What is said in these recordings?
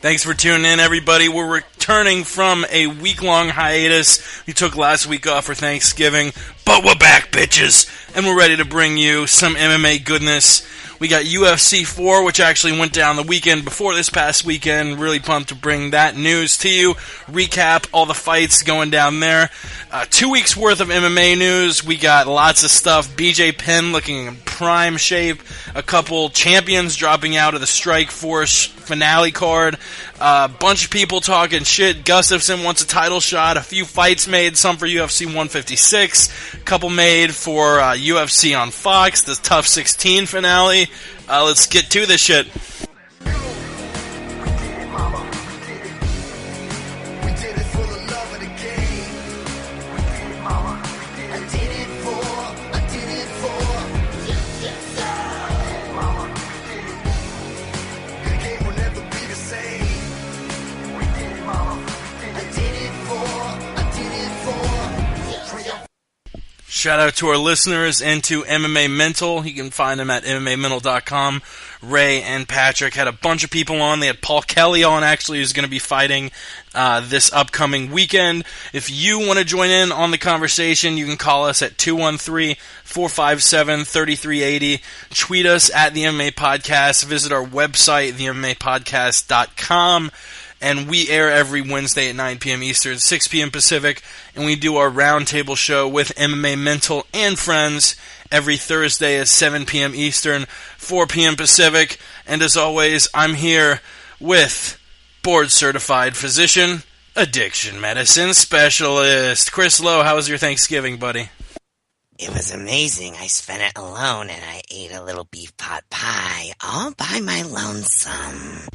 Thanks for tuning in, everybody. We're returning from a week-long hiatus. We took last week off for Thanksgiving, but we're back, bitches, and we're ready to bring you some MMA goodness. We got UFC 4, which actually went down the weekend before this past weekend. Really pumped to bring that news to you. Recap all the fights going down there. 2 weeks worth of MMA news. We got lots of stuff. BJ Penn looking in prime shape. A couple champions dropping out of the Strikeforce finale card. A bunch of people talking shit. Gustafsson wants a title shot. A few fights made, some for UFC 156. A couple made for UFC on Fox, the Tough 16 finale. Let's get to this shit. Shout out to our listeners and to MMA Mental. You can find them at MMAmental.com. Ray and Patrick had a bunch of people on. They had Paul Kelly on, actually, who's going to be fighting this upcoming weekend. If you want to join in on the conversation, you can call us at 213-457-3380. Tweet us at the MMA Podcast. Visit our website, themmapodcast.com. And we air every Wednesday at 9 p.m. Eastern, 6 p.m. Pacific, and we do our roundtable show with MMA Mental and friends every Thursday at 7 p.m. Eastern, 4 p.m. Pacific. And as always, I'm here with board-certified physician, addiction medicine specialist, Chris Lowe. How was your Thanksgiving, buddy? It was amazing. I spent it alone, and I ate a little beef pot pie all by my lonesome.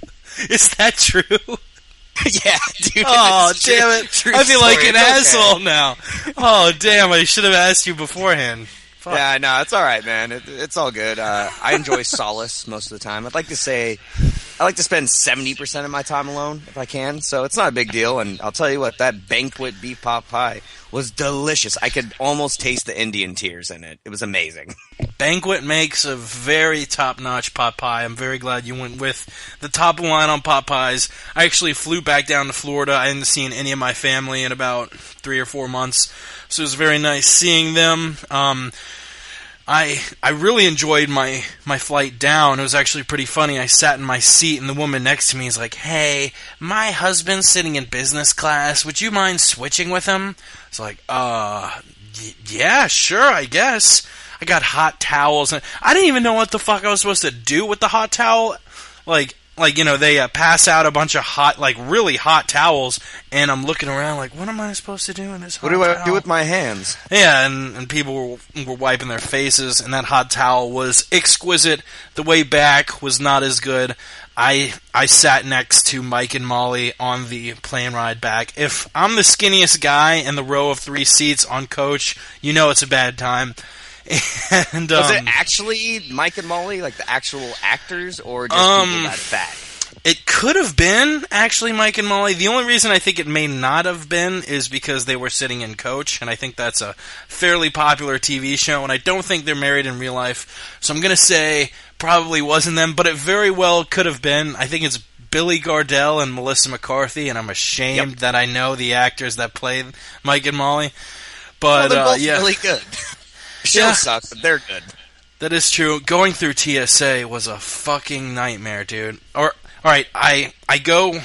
Is that true? Yeah, dude. Oh, damn it. I feel like an asshole okay. now. Oh, damn. I should have asked you beforehand. Fuck. Yeah, no, it's all right, man. It's all good. I enjoy solace most of the time. I'd like to say I like to spend 70% of my time alone if I can, so it's not a big deal. And I'll tell you what, that banquet beef pot pie was delicious. I could almost taste the Indian tears in it. It was amazing. Banquet makes a very top-notch pot pie. I'm very glad you went with the top line on pot pies. I actually flew back down to Florida. I hadn't seen any of my family in about 3 or 4 months, so it was very nice seeing them. I really enjoyed my flight down. It was actually pretty funny. I sat in my seat, and the woman next to me is like, "Hey, my husband's sitting in business class. Would you mind switching with him?" It's like, yeah, sure, I guess. I got hot towels, and I didn't even know what the fuck I was supposed to do with the hot towel. Like you know, they pass out a bunch of hot, like really hot towels, and I'm looking around like, what am I supposed to do in this hot towel? What do I do with my hands? Yeah, and people were wiping their faces, and that hot towel was exquisite. The way back was not as good. I sat next to Mike and Molly on the plane ride back. If I'm the skinniest guy in the row of 3 seats on coach, you know it's a bad time. And was it actually Mike and Molly, like the actual actors, or just people that fat? It could have been actually Mike and Molly. The only reason I think it may not have been is because they were sitting in Coach, and I think that's a fairly popular TV show, and I don't think they're married in real life. So I'm going to say probably wasn't them, but it very well could have been. I think it's Billy Gardell and Melissa McCarthy, and I'm ashamed that I know the actors that played Mike and Molly. But they're both yeah, really good. The show sucks, but they're good. That is true. Going through TSA was a fucking nightmare, dude. All right, I go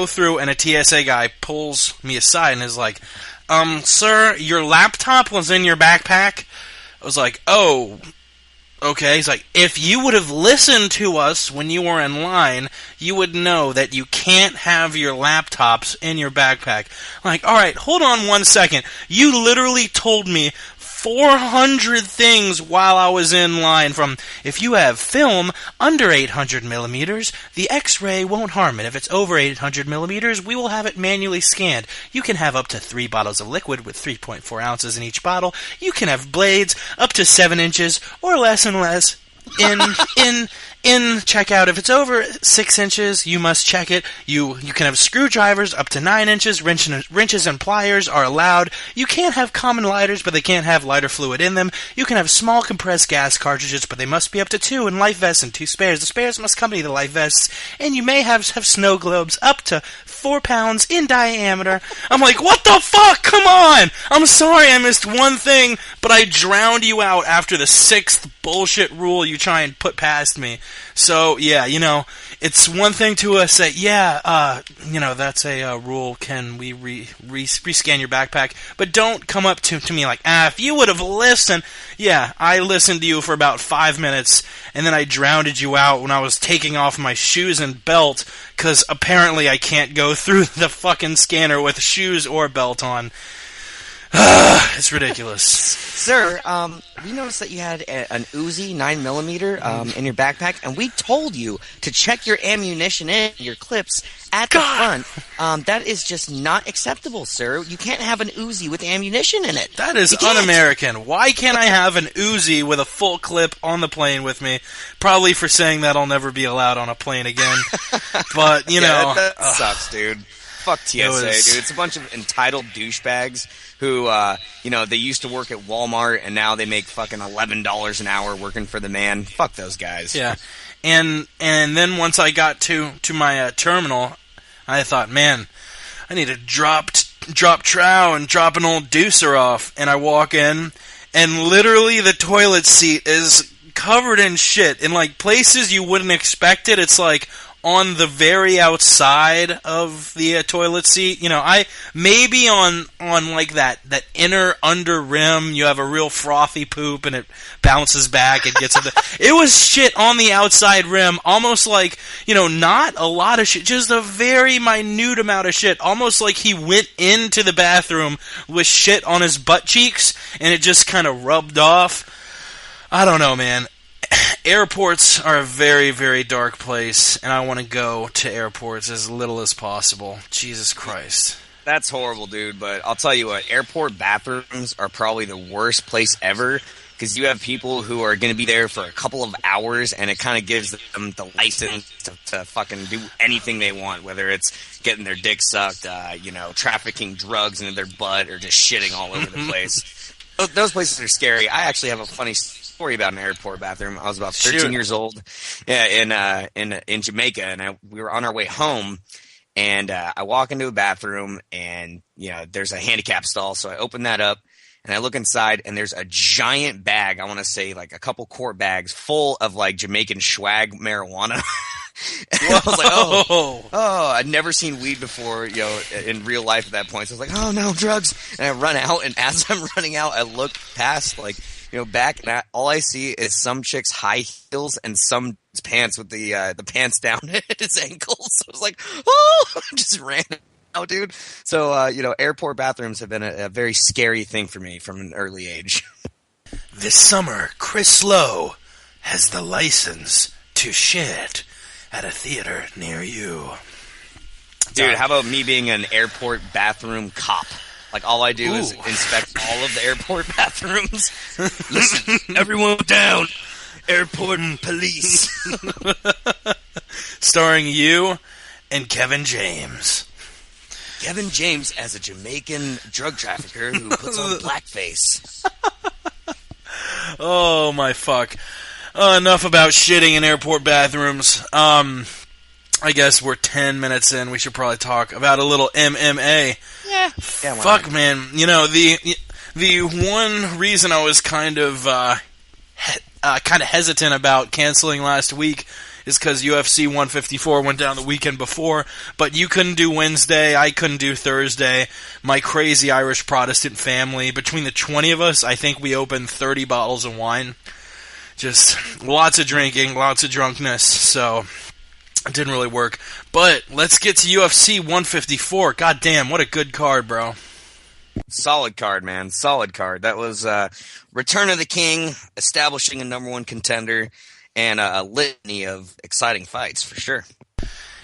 through, and a TSA guy pulls me aside and is like, sir, your laptop was in your backpack? I was like, oh, okay. He's like, if you would have listened to us when you were in line, you would know that you can't have your laptops in your backpack. I'm like, all right, hold on 1 second. You literally told me 400 things while I was in line, from if you have film under 800 millimeters, the X-ray won't harm it. If it's over 800 millimeters, we will have it manually scanned. You can have up to 3 bottles of liquid with 3.4 ounces in each bottle. You can have blades up to 7 inches or less and less. in checkout, if it's over 6 inches, you must check it. You can have screwdrivers up to 9 inches. Wrenches and pliers are allowed. You can't have common lighters, but they can't have lighter fluid in them. You can have small compressed gas cartridges, but they must be up to 2, and life vests and 2 spares. The spares must accompany the life vests, and you may have snow globes up to 4 pounds in diameter. I'm like, what the fuck? Come on! I'm sorry I missed one thing, but I drowned you out after the 6th bullshit rule you try and put past me. So, yeah, it's one thing to say, that's a rule. Can we rescan your backpack? But don't come up to me like, if you would have listened. Yeah, I listened to you for about 5 minutes, and then I drowned you out when I was taking off my shoes and belt, because apparently I can't go through the fucking scanner with shoes or belt on. It's ridiculous. Sir, we noticed that you had an Uzi 9mm in your backpack, and we told you to check your ammunition in your clips at the front. That is just not acceptable, sir. You can't have an Uzi with ammunition in it. That is un-American. Why can't I have an Uzi with a full clip on the plane with me? Probably for saying that I'll never be allowed on a plane again. But, that sucks, dude. Fuck TSA, dude. It's a bunch of entitled douchebags who, they used to work at Walmart and now they make fucking $11 an hour working for the man. Fuck those guys. Yeah. And then once I got to my terminal, I thought, man, I need to drop trow and drop an old deucer off. And I walk in, and literally the toilet seat is covered in shit. In, like, places you wouldn't expect it. It's like on the very outside of the toilet seat. I maybe on like that inner under rim, you have a real frothy poop and it bounces back and gets it was shit on the outside rim, almost like, not a lot of shit, just a very minute amount of shit, almost like he went into the bathroom with shit on his butt cheeks and it just kind of rubbed off. I don't know, man. Airports are a very, very dark place, and I want to go to airports as little as possible. Jesus Christ. That's horrible, dude, but I'll tell you what, airport bathrooms are probably the worst place ever, because you have people who are going to be there for a couple of hours, and it kind of gives them the license to fucking do anything they want, whether it's getting their dick sucked, trafficking drugs into their butt, or just shitting all over the place. Those places are scary. I actually have a funny story about an airport bathroom. I was about 13 years old, in Jamaica, and we were on our way home, and I walk into a bathroom, and there's a handicap stall, so I open that up, and I look inside, and there's a giant bag. I want to say like a couple quart bags full of like Jamaican swag marijuana. And I was like, oh, I'd never seen weed before, in real life at that point. So I was like, oh no, drugs. And I run out, and as I'm running out, I look past, back, and all I see is some chick's high heels and some pants with the pants down at his ankles. So I was like, oh, I just ran out, dude. So, airport bathrooms have been a very scary thing for me from an early age. This summer, Chris Lowe has the license to shit at a theater near you. Dude, how about me being an airport bathroom cop? Like, all I do is inspect all of the airport bathrooms. Listen, everyone down. Airport police. Starring you and Kevin James. Kevin James as a Jamaican drug trafficker who puts on blackface. Oh, my fuck. Enough about shitting in airport bathrooms. I guess we're 10 minutes in. We should probably talk about a little MMA. Yeah. Fuck, man. The one reason I was kind of hesitant about canceling last week is because UFC 154 went down the weekend before, but you couldn't do Wednesday, I couldn't do Thursday. My crazy Irish Protestant family, between the 20 of us, I think we opened 30 bottles of wine. Just lots of drinking, lots of drunkenness, so it didn't really work. But let's get to UFC 154. God damn, what a good card, bro. Solid card, man. Solid card. That was Return of the King, establishing a number one contender, and a litany of exciting fights, for sure.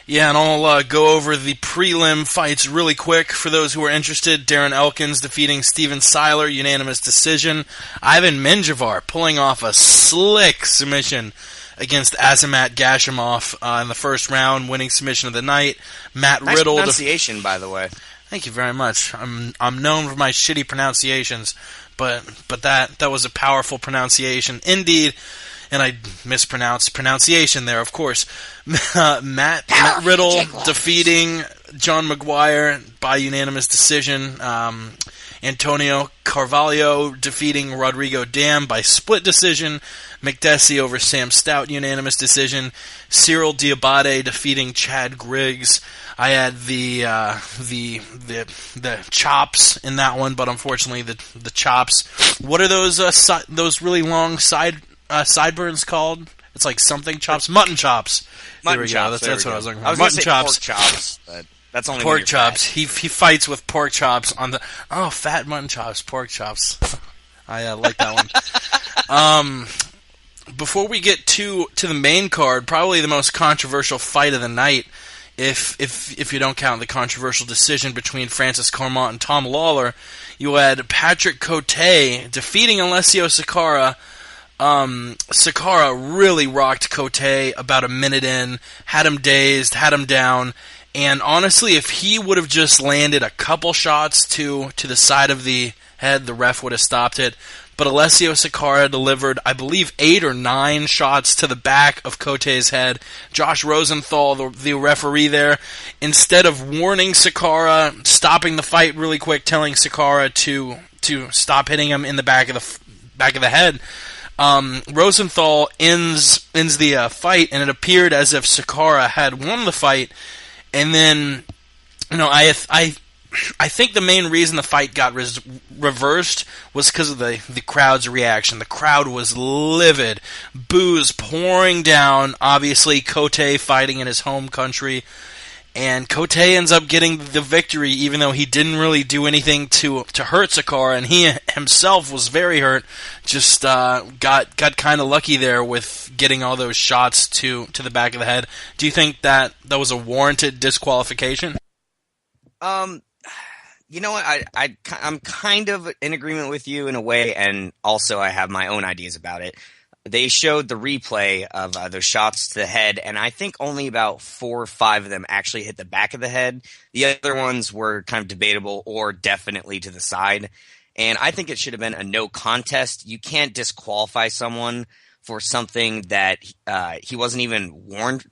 Yeah, and I'll go over the prelim fights really quick for those who are interested. Darren Elkins defeating Steven Seiler, unanimous decision. Ivan Menjivar pulling off a slick submission against Azamat Gashimov in the first round, winning submission of the night. Matt nice Riddle. Pronunciation, by the way. Thank you very much. I'm known for my shitty pronunciations, but that was a powerful pronunciation indeed. And I mispronounced pronunciation there, of course. Matt Riddle defeating John McGuire by unanimous decision. Antonio Carvalho defeating Rodrigo Dam by split decision. McDessie over Sam Stout, unanimous decision. Cyril Diabate defeating Chad Griggs. I had the chops in that one, but unfortunately the chops. What are those really long sideburns called? It's like something chops, mutton chops. Mutton chops. That's what I was looking for. I was mutton say chops. Pork chops. But that's only pork chops. He fights with pork chops on the fat mutton chops, pork chops. I like that one. Before we get to the main card, probably the most controversial fight of the night, if you don't count the controversial decision between Francis Carmont and Tom Lawler, you had Patrick Cote defeating Alessio Sakara. Sakara really rocked Cote about a minute in, had him dazed, had him down, and honestly, if he would have just landed a couple shots to the side of the head, the ref would have stopped it. But Alessio Sakara delivered, I believe, 8 or 9 shots to the back of Cote's head. Josh Rosenthal, the referee there, instead of warning Sakara, stopping the fight really quick, telling Sakara to stop hitting him in the back of the head, Rosenthal ends the fight, and it appeared as if Sakara had won the fight. And then, I think the main reason the fight got reversed was because of the crowd's reaction. The crowd was livid. Boos pouring down. Obviously, Cote fighting in his home country. And Cote ends up getting the victory, even though he didn't really do anything to hurt Sakara. And he himself was very hurt. Just got kind of lucky there with getting all those shots to the back of the head. Do you think that was a warranted disqualification? You know what? I'm kind of in agreement with you in a way, and also I have my own ideas about it. They showed the replay of those shots to the head, and I think only about 4 or 5 of them actually hit the back of the head. The other ones were kind of debatable or definitely to the side. And I think it should have been a no contest. You can't disqualify someone for something that he wasn't even warned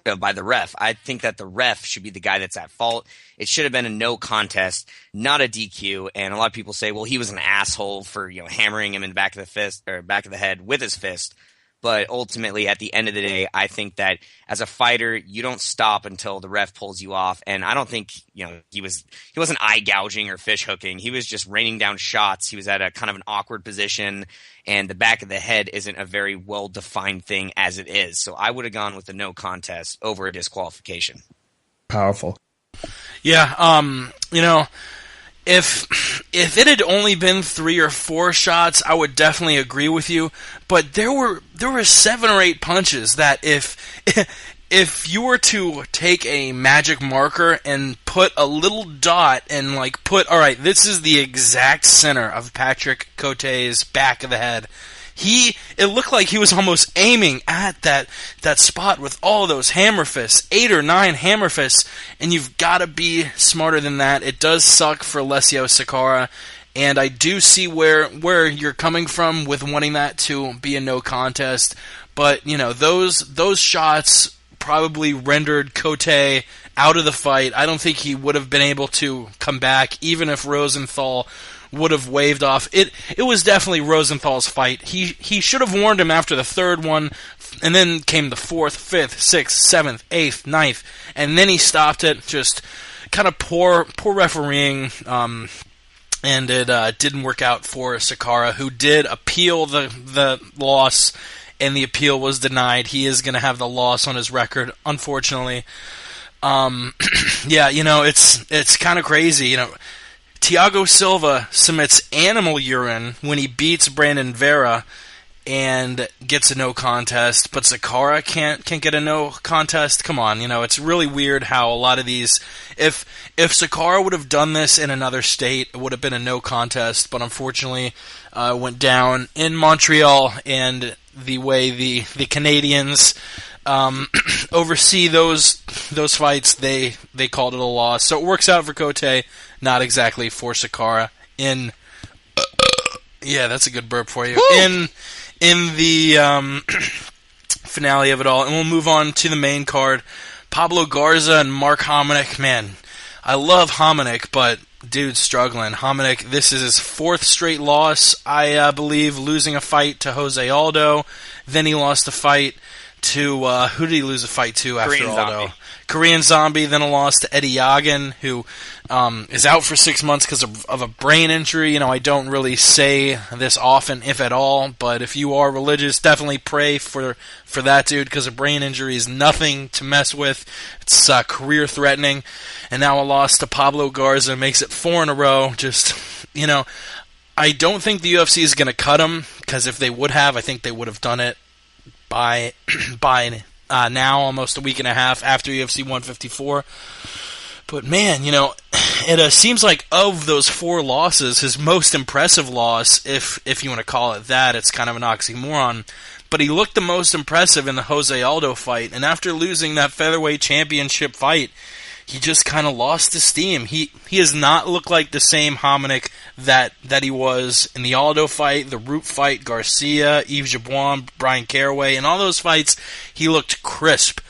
of by the ref. I think that the ref should be the guy that's at fault. It should have been a no contest, not a DQ. And a lot of people say, well, he was an asshole for hammering him in the back of the fist or back of the head with his fist. But ultimately, at the end of the day, I think that as a fighter, you don't stop until the ref pulls you off. And I don't think he wasn't eye gouging or fish hooking. He was just raining down shots. He was at a kind of an awkward position, and the back of the head isn't a very well defined thing as it is. So I would have gone with a no contest over a disqualification. Powerful. Yeah. If it had only been 3 or 4 shots, I would definitely agree with you. But there were 7 or 8 punches that if you were to take a magic marker and put a little dot and all right, this is the exact center of Patrick Cote's back of the head. It looked like he was almost aiming at that spot with all those hammer fists, 8 or 9 hammer fists, and you've got to be smarter than that. It does suck for Alessio Sakara, and I do see where you're coming from with wanting that to be a no contest, but those shots probably rendered Cote out of the fight. I don't think he would have been able to come back, even if Rosenthal would have waved off. It was definitely Rosenthal's fight. He should have warned him after the 3rd one, and then came the 4th, 5th, 6th, 7th, 8th, 9th, and then he stopped it. Just kind of poor refereeing, and it didn't work out for Sakara, who did appeal the loss, and the appeal was denied. He is going to have the loss on his record, unfortunately. Yeah, it's kind of crazy, Thiago Silva submits animal urine when he beats Brandon Vera, and gets a no contest, but Sakara can't get a no contest. Come on, it's really weird how a lot of these. If Sakara would have done this in another state, it would have been a no contest. But unfortunately, went down in Montreal, and the way the Canadians oversee those fights, they called it a loss. So it works out for Cote, not exactly for Sakara. Yeah, that's a good burp for you. Woo! In the finale of it all, and we'll move on to the main card. Pablo Garza and Mark Hominick. Man, I love Hominick, but dude's struggling. Hominick, this is his 4th straight loss, I believe, losing a fight to Jose Aldo. Then he lost a fight to, who did he lose a fight to after Korean Aldo? Zombie. Korean Zombie, then a loss to Eddie Yagan, who is out for 6 months because of a brain injury. I don't really say this often, if at all, but if you are religious, definitely pray for that dude, because a brain injury is nothing to mess with. It's career-threatening. And now a loss to Pablo Garza makes it 4 in a row. Just, I don't think the UFC is going to cut him, because if they would have, I think they would have done it by now, almost a week and a half after UFC 154. But man, it seems like of those 4 losses, his most impressive loss, if you want to call it that, it's kind of an oxymoron, but he looked the most impressive in the Jose Aldo fight, and after losing that featherweight championship fight, he just kind of lost his steam. He has not looked like the same Hominick that he was in the Aldo fight, the Root fight, Garcia, Yves Jabouin, Brian Caraway, and all those fights. He looked crisp,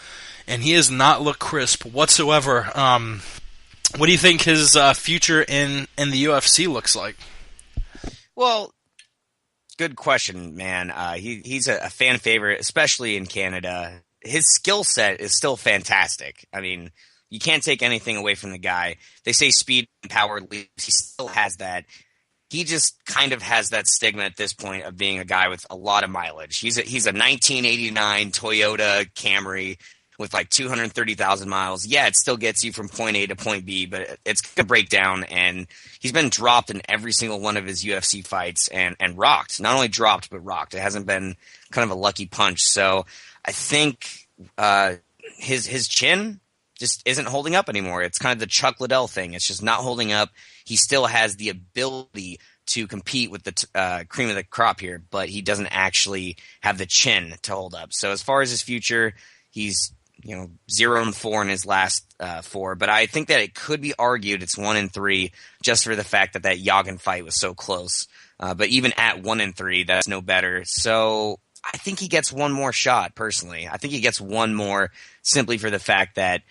and he has not looked crisp whatsoever. What do you think his future in the UFC looks like? Well, good question, man. He's a fan favorite, especially in Canada. His skill set is still fantastic. I mean, you can't take anything away from the guy. They say speed and power leaps. He still has that. He just kind of has that stigma at this point of being a guy with a lot of mileage. He's a 1989 Toyota Camry with like 230,000 miles. Yeah, it still gets you from point A to point B, but it's going to break down, and he's been dropped in every single one of his UFC fights and rocked. Not only dropped, but rocked. It hasn't been kind of a lucky punch. So I think his chin just isn't holding up anymore. It's kind of the Chuck Liddell thing. It's just not holding up. He still has the ability to compete with the cream of the crop here, but he doesn't actually have the chin to hold up. So as far as his future, he's 0-4 in his last 4. But I think that it could be argued it's 1-3 just for the fact that Yagan fight was so close. But even at 1-3, that's no better. So I think he gets one more shot, personally. I think he gets one more simply for the fact that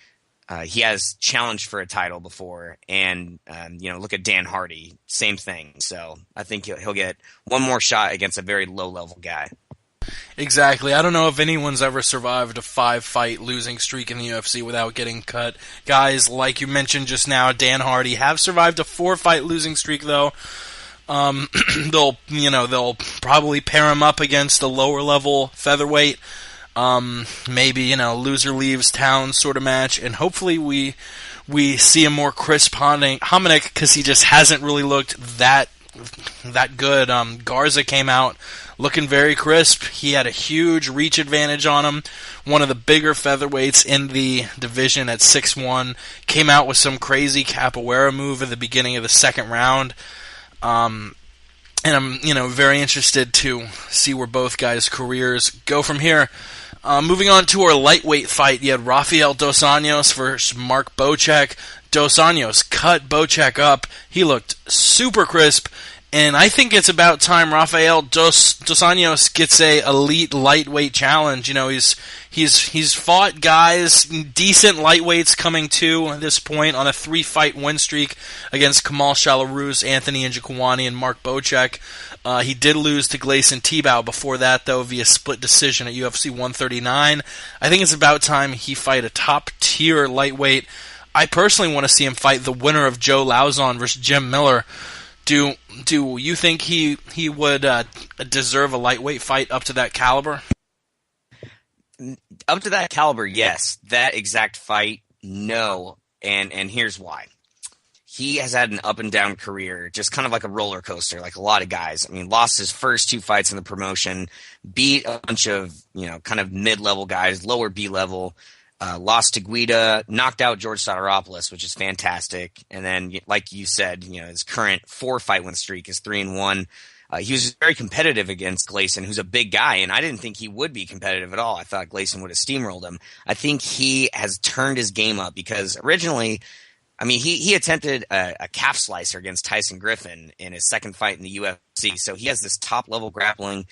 he has challenged for a title before, and look at Dan Hardy, same thing. So I think he'll get one more shot against a very low-level guy. Exactly. I don't know if anyone's ever survived a 5-fight losing streak in the UFC without getting cut. Guys, like you mentioned just now, Dan Hardy have survived a 4-fight losing streak, though. They'll probably pair him up against a lower-level featherweight. Maybe, loser leaves town sort of match, and hopefully we see a more crisp Hominick, because he just hasn't really looked that good. Garza came out looking very crisp. He had a huge reach advantage on him. One of the bigger featherweights in the division at 6'1", came out with some crazy capoeira move at the beginning of the second round. And I'm, very interested to see where both guys' careers go from here. Moving on to our lightweight fight, you had Rafael Dos Anjos versus Mark Bocek. Dos Anjos cut Bocek up. He looked super crisp, and I think it's about time Rafael Dos Anjos gets a elite lightweight challenge. He's fought guys, decent lightweights coming to at this point on a 3-fight win streak against Kamal Shalarus, Anthony Njokuani, and Mark Bocek. He did lose to Gleison Tibau before that, though, via split decision at UFC 139. I think it's about time he fight a top-tier lightweight. I personally want to see him fight the winner of Joe Lauzon versus Jim Miller. Do you think he would deserve a lightweight fight up to that caliber? Up to that caliber, yes. That exact fight, no. And here's why. he has had an up and down career, just kind of like a roller coaster, like a lot of guys. I mean, lost his first 2 fights in the promotion, beat a bunch of, kind of mid-level guys, lower B-level, lost to Guida, knocked out George Soteropoulos, which is fantastic. And then, like you said, his current 4-fight win streak is 3-1. He was very competitive against Gleison, who's a big guy, and I didn't think he would be competitive at all. I thought Gleison would have steamrolled him. I think he has turned his game up because originally, he attempted a calf slicer against Tyson Griffin in his second fight in the UFC. So he has this top-level grappling.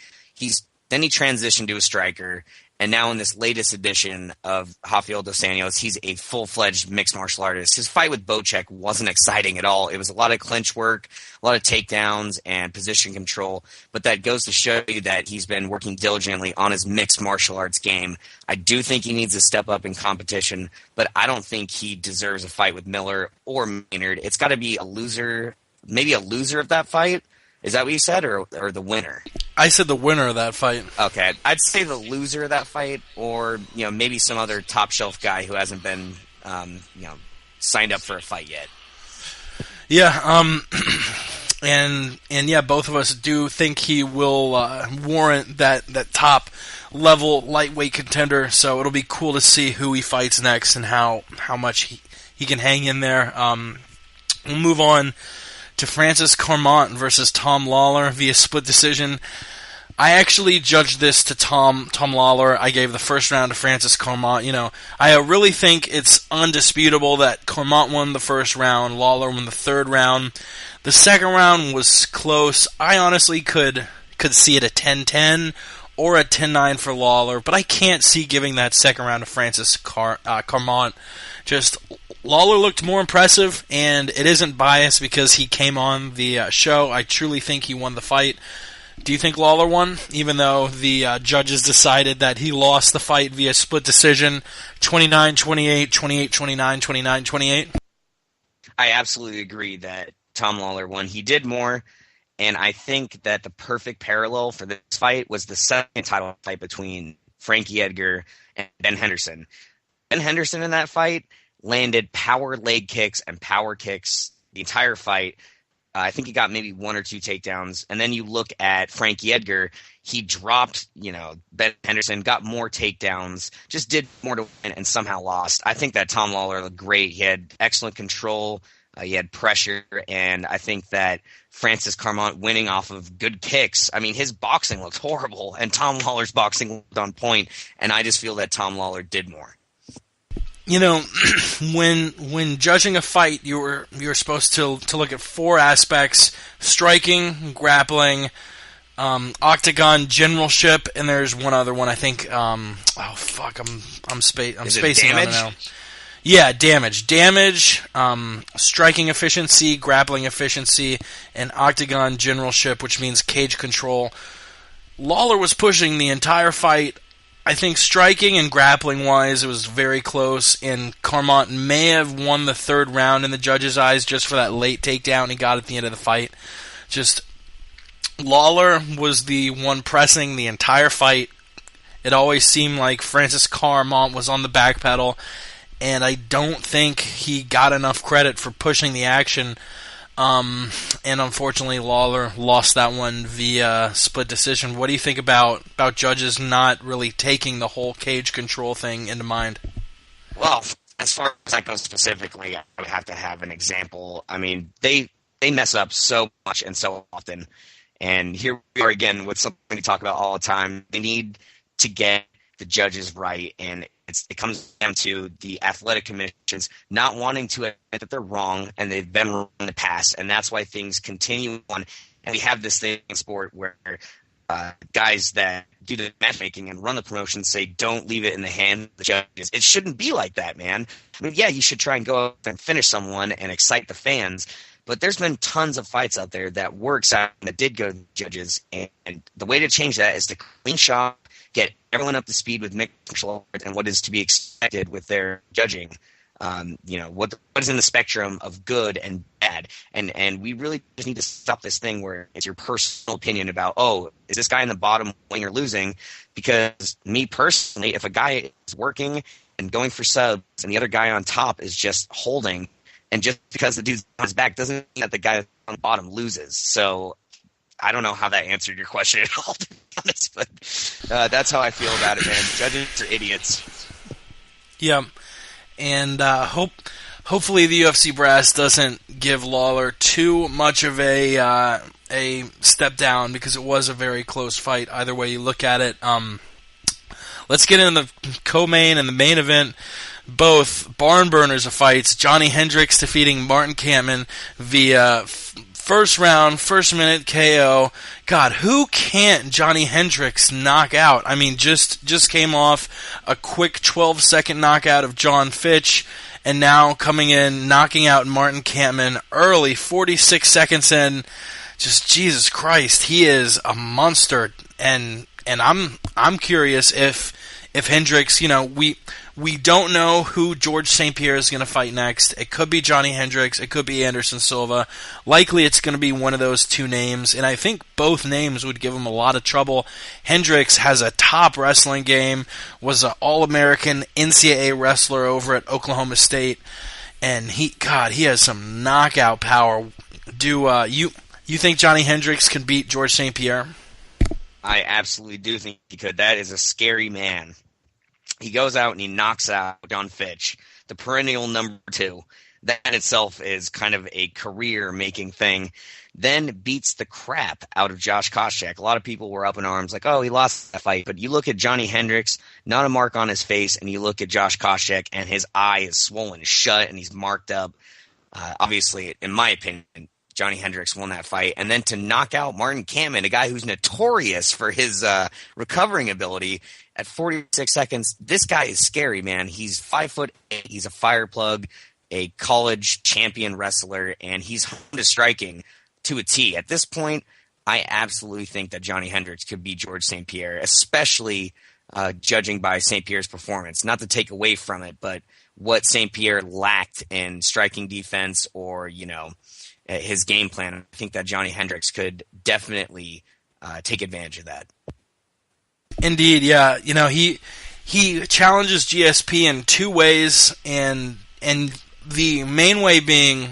Then he transitioned to a striker, and now in this latest edition of Rafael dos Anjos, he's a full-fledged mixed martial artist. His fight with Bocek wasn't exciting at all. It was a lot of clinch work, a lot of takedowns, and position control. But that goes to show you that he's been working diligently on his mixed martial arts game. I do think he needs to step up in competition, but I don't think he deserves a fight with Miller or Maynard. It's got to be a loser, maybe a loser of that fight. Is that what you said, or the winner? I said the winner of that fight. Okay, I'd say the loser of that fight, or maybe some other top shelf guy who hasn't been signed up for a fight yet. Yeah, and yeah, both of us do think he will warrant that top level lightweight contender. So it'll be cool to see who he fights next and how much he can hang in there. We'll move on to Francis Carmont versus Tom Lawler via split decision. I actually judged this to Tom Lawler. I gave the first round to Francis Carmont. I really think it's undisputable that Carmont won the first round, Lawler won the third round. The second round was close. I honestly could see it a 10-10 or a 10-9 for Lawler, but I can't see giving that second round to Francis Carmont. Just Lawler looked more impressive, and it isn't biased because he came on the show. I truly think he won the fight. Do you think Lawler won, even though the judges decided that he lost the fight via split decision, 29-28, 28-29, 29-28? I absolutely agree that Tom Lawler won. He did more, and I think that the perfect parallel for this fight was the second title fight between Frankie Edgar and Ben Henderson. Ben Henderson in that fight landed power leg kicks and power kicks the entire fight. I think he got maybe 1 or 2 takedowns. And then you look at Frankie Edgar, he dropped, Ben Henderson, got more takedowns, just did more to win and somehow lost. I think that Tom Lawler looked great. He had excellent control. He had pressure. And I think that Francis Carmont winning off of good kicks, his boxing looked horrible and Tom Lawler's boxing looked on point. And I just feel that Tom Lawler did more. When judging a fight, you're supposed to look at 4 aspects: striking, grappling, octagon generalship, and there's one other one. I think. I'm spacing on it now. Yeah, damage, striking efficiency, grappling efficiency, and octagon generalship, which means cage control. Lawler was pushing the entire fight. I think striking and grappling-wise, it was very close, and Carmont may have won the third round in the judges' eyes just for that late takedown he got at the end of the fight. Just, Lawler was the one pressing the entire fight. It always seemed like Francis Carmont was on the back pedal, and I don't think he got enough credit for pushing the action. And unfortunately, Lawler lost that one via split decision. What do you think about judges not really taking the whole cage control thing into mind? Well, as far as that goes specifically, I would have to have an example. They mess up so much and so often. And here we are again with something we talk about all the time. They need to get the judges right, and it comes down to the athletic commissions not wanting to admit that they're wrong, and they've been wrong in the past, and that's why things continue on. And we have this thing in sport where guys that do the matchmaking and run the promotion say, don't leave it in the hands of the judges. It shouldn't be like that, man. Yeah, you should try and go up and finish someone and excite the fans, but there's been tons of fights out there that works out and that did go to the judges, and the way to change that is to clean shop, get everyone up to speed with mixed martial arts and what is to be expected with their judging. What is in the spectrum of good and bad. And we really just need to stop this thing where it's your personal opinion about, is this guy in the bottom winning or losing? Because me personally, if a guy is working and going for subs and the other guy on top is just holding And just because the dude's on his back doesn't mean that the guy on the bottom loses. So I don't know how that answered your question at all, to be honest, but that's how I feel about it, man. Judges are idiots. Yeah, and hopefully the UFC brass doesn't give Lawler too much of a step down, because it was a very close fight either way you look at it. Let's get into the co-main and the main event. Both barn burners of fights. Johnny Hendricks defeating Martin Kampmann via first round, first minute KO. God, who can't Johnny Hendricks knock out? I mean, just came off a quick 12-second knockout of John Fitch, and now coming in, knocking out Martin Kampmann early, 46 seconds in. Just Jesus Christ, he is a monster, and I'm curious if Hendricks, we don't know who George St-Pierre is going to fight next. It could be Johnny Hendricks. It could be Anderson Silva. Likely it's going to be one of those two names, and I think both names would give him a lot of trouble. Hendricks has a top wrestling game, was an All-American NCAA wrestler over at Oklahoma State, and he has some knockout power. Do you think Johnny Hendricks can beat George St-Pierre? I absolutely do think he could. That is a scary man. He goes out and he knocks out John Fitch, the perennial number 2. That in itself is kind of a career-making thing. Then beats the crap out of Josh Koscheck. A lot of people were up in arms like, oh, he lost that fight. But you look at Johnny Hendricks, not a mark on his face, and you look at Josh Koscheck, and his eye is swollen shut, and he's marked up. Obviously, in my opinion, Johnny Hendricks won that fight. And then to knock out Martin Kampmann, a guy who's notorious for his recovering ability, at 46 seconds, this guy is scary, man. He's 5'8". He's a fire plug, a college champion wrestler, and he's home to striking to a T. At this point, I absolutely think that Johnny Hendricks could beat George St-Pierre, especially judging by St-Pierre's performance. Not to take away from it, but what St-Pierre lacked in striking defense or, his game plan. I think that Johnny Hendricks could definitely take advantage of that. Indeed, yeah. He challenges GSP in two ways, and the main way being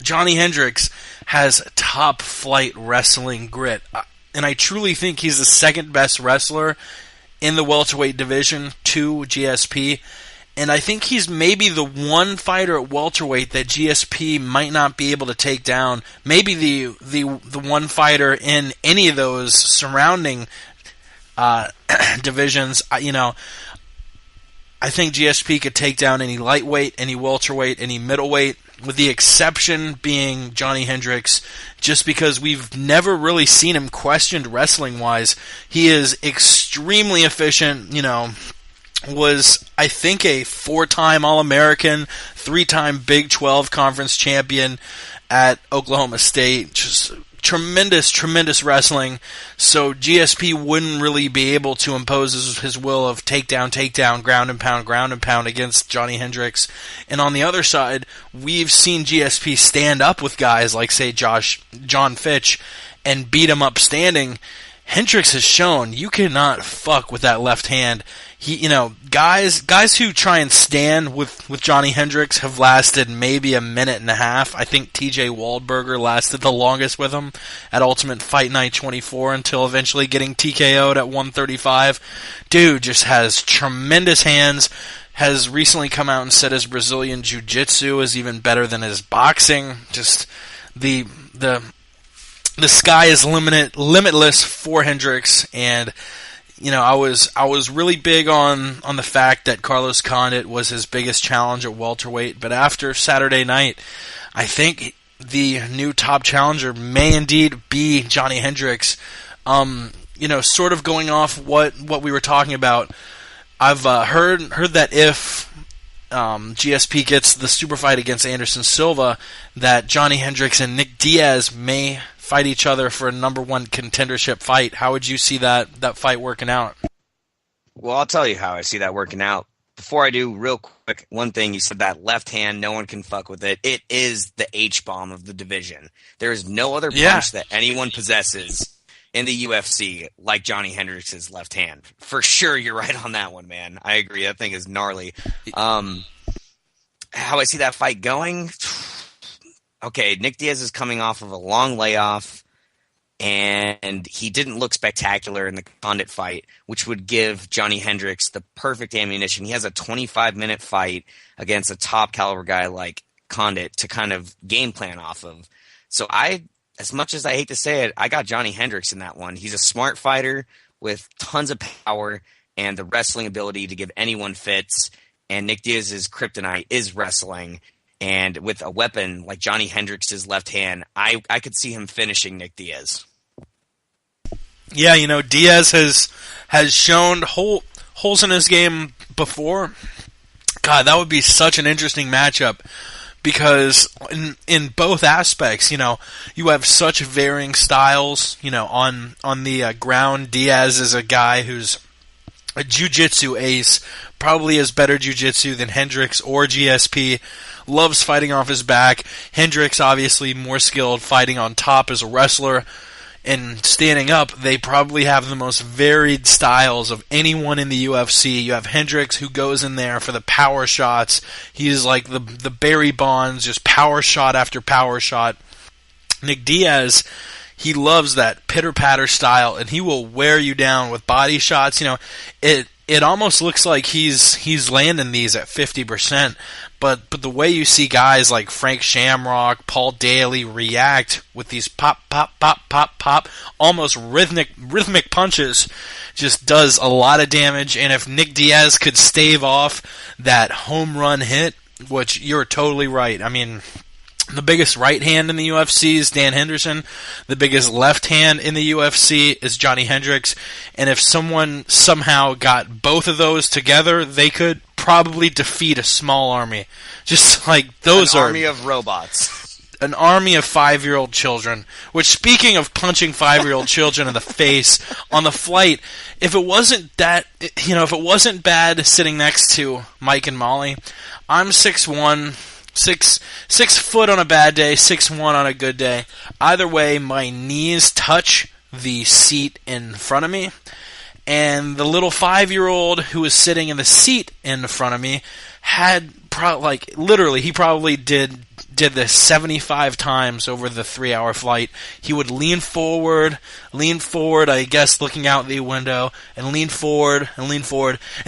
Johnny Hendricks has top flight wrestling grit, and I truly think he's the second best wrestler in the welterweight division to GSP. And I think he's maybe the one fighter at welterweight that GSP might not be able to take down. Maybe the one fighter in any of those surrounding divisions. I think GSP could take down any lightweight, any welterweight, any middleweight, with the exception being Johnny Hendricks, just because we've never really seen him questioned wrestling-wise. He is extremely efficient, was, I think, a 4-time All-American, 3-time Big 12 conference champion at Oklahoma State. Just tremendous wrestling. So GSP wouldn't really be able to impose his will of takedown, ground and pound against Johnny Hendricks. And on the other side, we've seen GSP stand up with guys like, say, John Fitch and beat him up standing. Hendricks has shown you cannot fuck with that left hand. Guys who try and stand with Johnny Hendricks have lasted maybe a minute and a half. I think TJ Waldberger lasted the longest with him at Ultimate Fight Night 24 until eventually getting TKO'd at 135. Dude just has tremendous hands. Has recently come out and said his Brazilian Jiu-Jitsu is even better than his boxing. Just the sky is limitless for Hendricks, and I was really big on the fact that Carlos Condit was his biggest challenge at welterweight, but after Saturday night, I think the new top challenger may indeed be Johnny Hendricks. Sort of going off what we were talking about, I've heard that if GSP gets the super fight against Anderson Silva, that Johnny Hendricks and Nick Diaz may fight each other for a number one contendership fight. How would you see that fight working out? Well, I'll tell you how I see that working out. Before I do, real quick, one thing, you said that left hand, no one can fuck with it. It is the H-bomb of the division. There is no other punch that anyone possesses in the UFC like Johnny Hendricks' left hand. For sure, you're right on that one, man. I agree. That thing is gnarly. How I see that fight going? Okay, Nick Diaz is coming off of a long layoff, and he didn't look spectacular in the Condit fight, which would give Johnny Hendricks the perfect ammunition. He has a 25-minute fight against a top caliber guy like Condit to kind of game plan off of. So as much as I hate to say it, I got Johnny Hendricks in that one. He's a smart fighter with tons of power and the wrestling ability to give anyone fits. And Nick Diaz's kryptonite is wrestling. And with a weapon like Johnny Hendricks' left hand, I could see him finishing Nick Diaz. Yeah, Diaz has shown holes in his game before. God, that would be such an interesting matchup because in both aspects, you have such varying styles. On the ground, Diaz is a guy who's a jiu-jitsu ace, probably has better jiu-jitsu than Hendricks or GSP. Loves fighting off his back. Hendricks obviously more skilled fighting on top as a wrestler. And standing up, they probably have the most varied styles of anyone in the UFC. You have Hendricks who goes in there for the power shots. He's like the Barry Bonds, just power shot after power shot. Nick Diaz, he loves that pitter-patter style, and he will wear you down with body shots. It almost looks like he's landing these at 50%. But the way you see guys like Frank Shamrock, Paul Daly react with these pop, pop, pop, pop, pop, almost rhythmic punches just does a lot of damage. And if Nick Diaz could stave off that home run hit, which you're totally right. I mean, the biggest right hand in the UFC is Dan Henderson. The biggest left hand in the UFC is Johnny Hendricks. And if someone somehow got both of those together, they could probably defeat a small army. Just like those An are... army of robots. An army of 5-year-old children. Which, speaking of punching 5-year-old children in the face on the flight, if it wasn't bad sitting next to Mike and Molly, I'm 6'1", 6 foot on a bad day, 6'1" on a good day. Either way, my knees touch the seat in front of me. And the little 5-year-old who was sitting in the seat in front of me had literally, he probably did this 75 times over the 3-hour flight. He would lean forward, I guess, looking out the window, and lean forward, and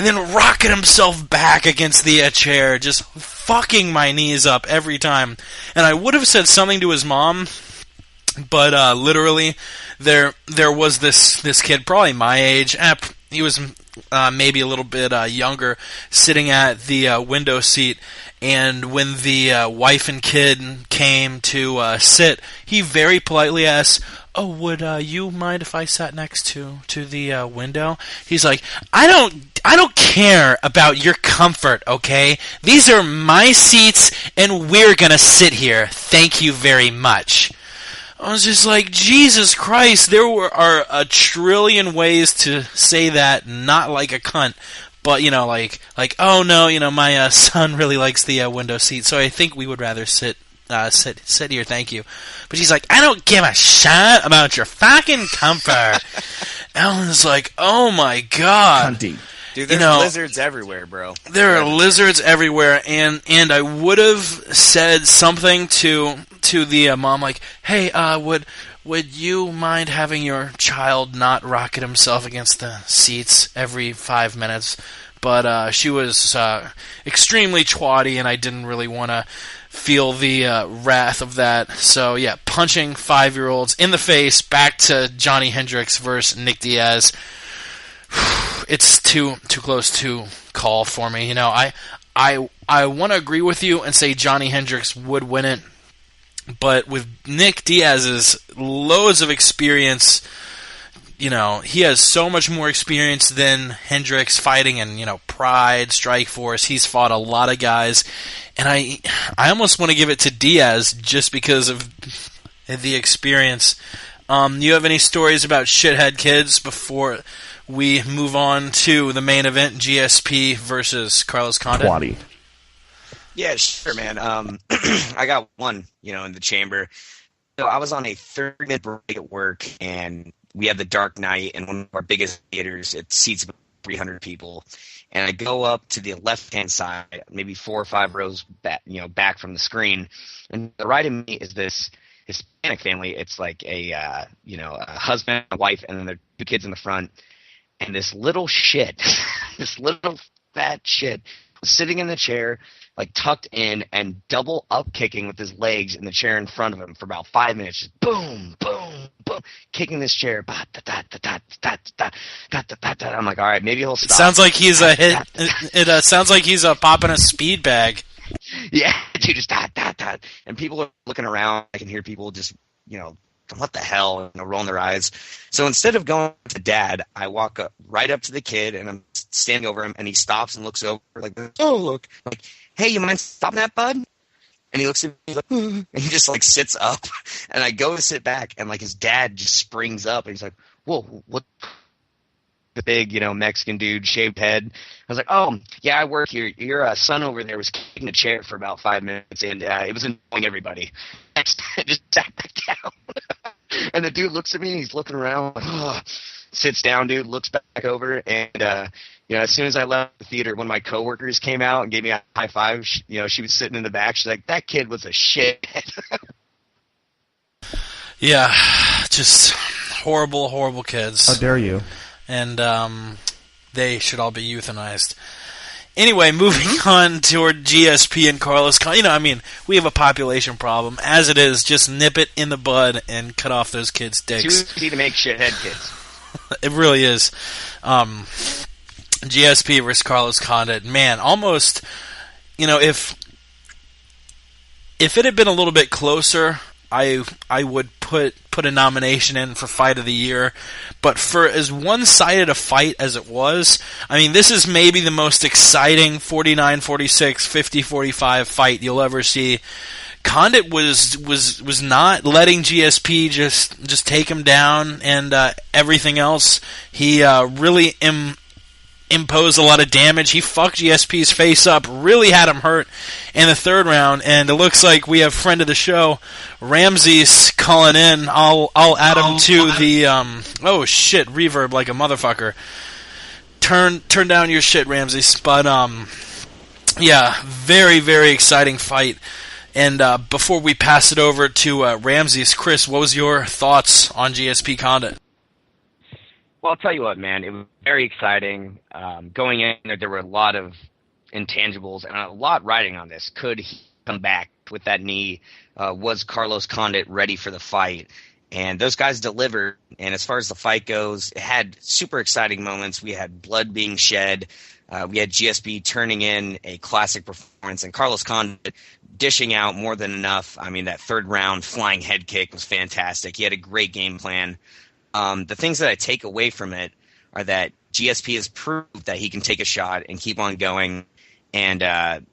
then rocket himself back against the chair, just fucking my knees up every time. And I would have said something to his mom, but literally, there was this kid, probably my age. He was maybe a little bit younger, sitting at the window seat. And when the wife and kid came to sit, he very politely asked, "Oh, would you mind if I sat next to the window?" He's like, I don't care about your comfort, okay? These are my seats, and we're gonna sit here. Thank you very much. I was just like, Jesus Christ, are a trillion ways to say that, not like a cunt. But, oh no, my son really likes the window seat, so I think we would rather sit here, thank you. But she's like, I don't give a shit about your fucking comfort. Ellen's like, oh my god. Hunting. Dude, there's lizards everywhere, bro. There are lizards everywhere, and I would have said something to the mom, like, hey, would you mind having your child not rocket himself against the seats every 5 minutes? But she was extremely twatty, and I didn't really want to feel the wrath of that. So, yeah, punching 5-year-olds in the face, back to Johnny Hendricks versus Nick Diaz. It's too close to call for me. I want to agree with you and say Johnny Hendricks would win it. But with Nick Diaz's loads of experience, he has so much more experience than Hendricks fighting in, Pride, Strikeforce. He's fought a lot of guys. And I almost want to give it to Diaz just because of the experience. You have any stories about shithead kids before we move on to the main event, GSP versus Carlos Condit? Twatty. Yeah, sure, man. I got one, in the chamber. So I was on a 30-minute break at work, and we had the Dark Knight, and one of our biggest theaters, it seats 300 people. And I go up to the left-hand side, maybe 4 or 5 rows back from the screen. And the right of me is this Hispanic family. It's like a husband, a wife, and then their 2 kids in the front. And this little shit, this little fat shit, was sitting in the chair, like tucked in and double up kicking with his legs in the chair in front of him for about 5 minutes. Just boom, boom, boom, kicking this chair. I'm like, all right, maybe he'll stop. It sounds like he's a hit. It sounds like he's popping a speed bag. Yeah, dude, just and people are looking around. I can hear people just, what the hell, rolling their eyes. So instead of going to Dad, I walk right up to the kid, and I'm standing over him, and he stops and looks over like, oh, look. I'm like, hey, you mind stopping that, bud? And he looks at me, he's like, and he just, like, sits up. And I go to sit back, and, like, his dad just springs up, and he's like, whoa, what? The big, Mexican dude, shaved head. I was like, oh, yeah, I work here. Your son over there was kicking a chair for about 5 minutes, and it was annoying everybody. I just sat back down. And the dude looks at me, and he's looking around, like, sits down, dude, looks back over, and, as soon as I left the theater, one of my coworkers came out and gave me a high five. She was sitting in the back. She's like, that kid was a shithead. Yeah, just horrible, horrible kids. How dare you? And they should all be euthanized. Anyway, moving on toward GSP and Carlos. We have a population problem. As it is, just nip it in the bud and cut off those kids' dicks. Too easy to make shithead kids. It really is. GSP versus Carlos Condit. Man, almost, if it had been a little bit closer, I would put a nomination in for Fight of the Year. But for as one-sided a fight as it was, this is maybe the most exciting 49-46, 50-45 fight you'll ever see. Condit was not letting GSP just take him down, and everything else. He really imposed a lot of damage. He fucked GSP's face up, really had him hurt in the 3rd round, and it looks like we have friend of the show, Ramses, calling in. I'll add him to the oh shit, reverb like a motherfucker. Turn down your shit, Ramses. But yeah, very, very exciting fight. And before we pass it over to Ramses, Chris, what was your thoughts on GSP Condit? Well, I'll tell you what, man. It was very exciting. Going in there were a lot of intangibles and a lot riding on this. Could he come back with that knee? Was Carlos Condit ready for the fight? And those guys delivered. And as far as the fight goes, it had super exciting moments. We had blood being shed. We had GSP turning in a classic performance, and Carlos Condit dishing out more than enough. That 3rd round flying head kick was fantastic. He had a great game plan. The things that I take away from it are that GSP has proved that he can take a shot and keep on going. And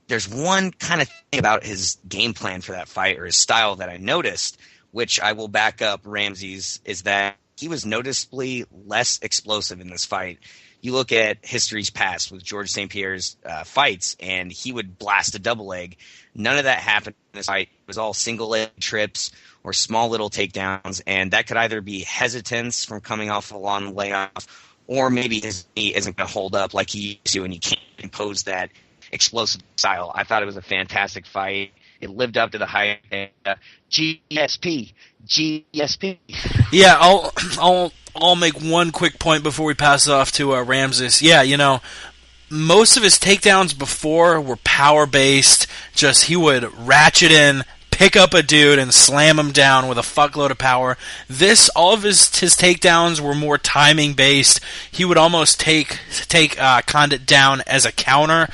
there's one kind of thing about his game plan for that fight, or his style, that I noticed, which I will back up Ramses, is that he was noticeably less explosive in this fight. You look at history's past with George St-Pierre's fights, and he would blast a double leg. None of that happened in this fight. It was all single leg trips or small little takedowns, and that could either be hesitance from coming off a long layoff, or maybe his knee isn't going to hold up like he used to, and he can't impose that explosive style. I thought it was a fantastic fight. It lived up to the hype. GSP. Yeah, I'll make one quick point before we pass it off to Ramses. Yeah, most of his takedowns before were power-based. Just he would ratchet in, pick up a dude, and slam him down with a fuckload of power. All of his takedowns were more timing-based. He would almost take Condit down as a counter.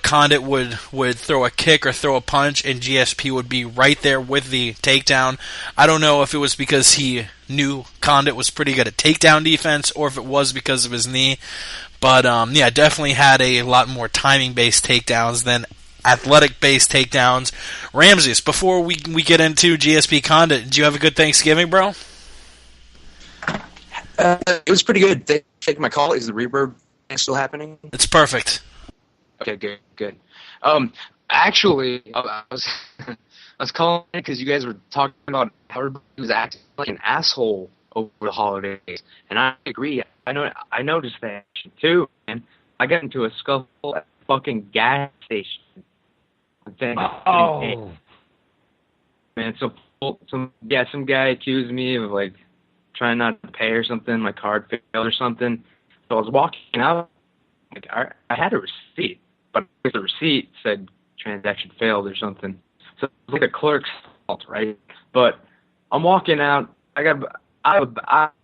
Condit would throw a kick or throw a punch, and GSP would be right there with the takedown. I don't know if it was because he knew Condit was pretty good at takedown defense, or if it was because of his knee. But, yeah, definitely had a lot more timing-based takedowns than athletic-based takedowns. Ramses, before we get into GSP Condit, did you have a good Thanksgiving, bro? It was pretty good. Thanks for taking my call. Is the reverb still happening? It's perfect. Okay, good. Actually, I was calling because you guys were talking about how everybody was acting like an asshole over the holidays, and I agree. I noticed that too, man. I got into a scuffle at the fucking gas station. Oh. Man, some guy accused me of like trying not to pay or something. My card failed or something. So I was walking out. Like I had a receipt, but the receipt said transaction failed or something. So it was like a clerk's fault, right? But I'm walking out. I have a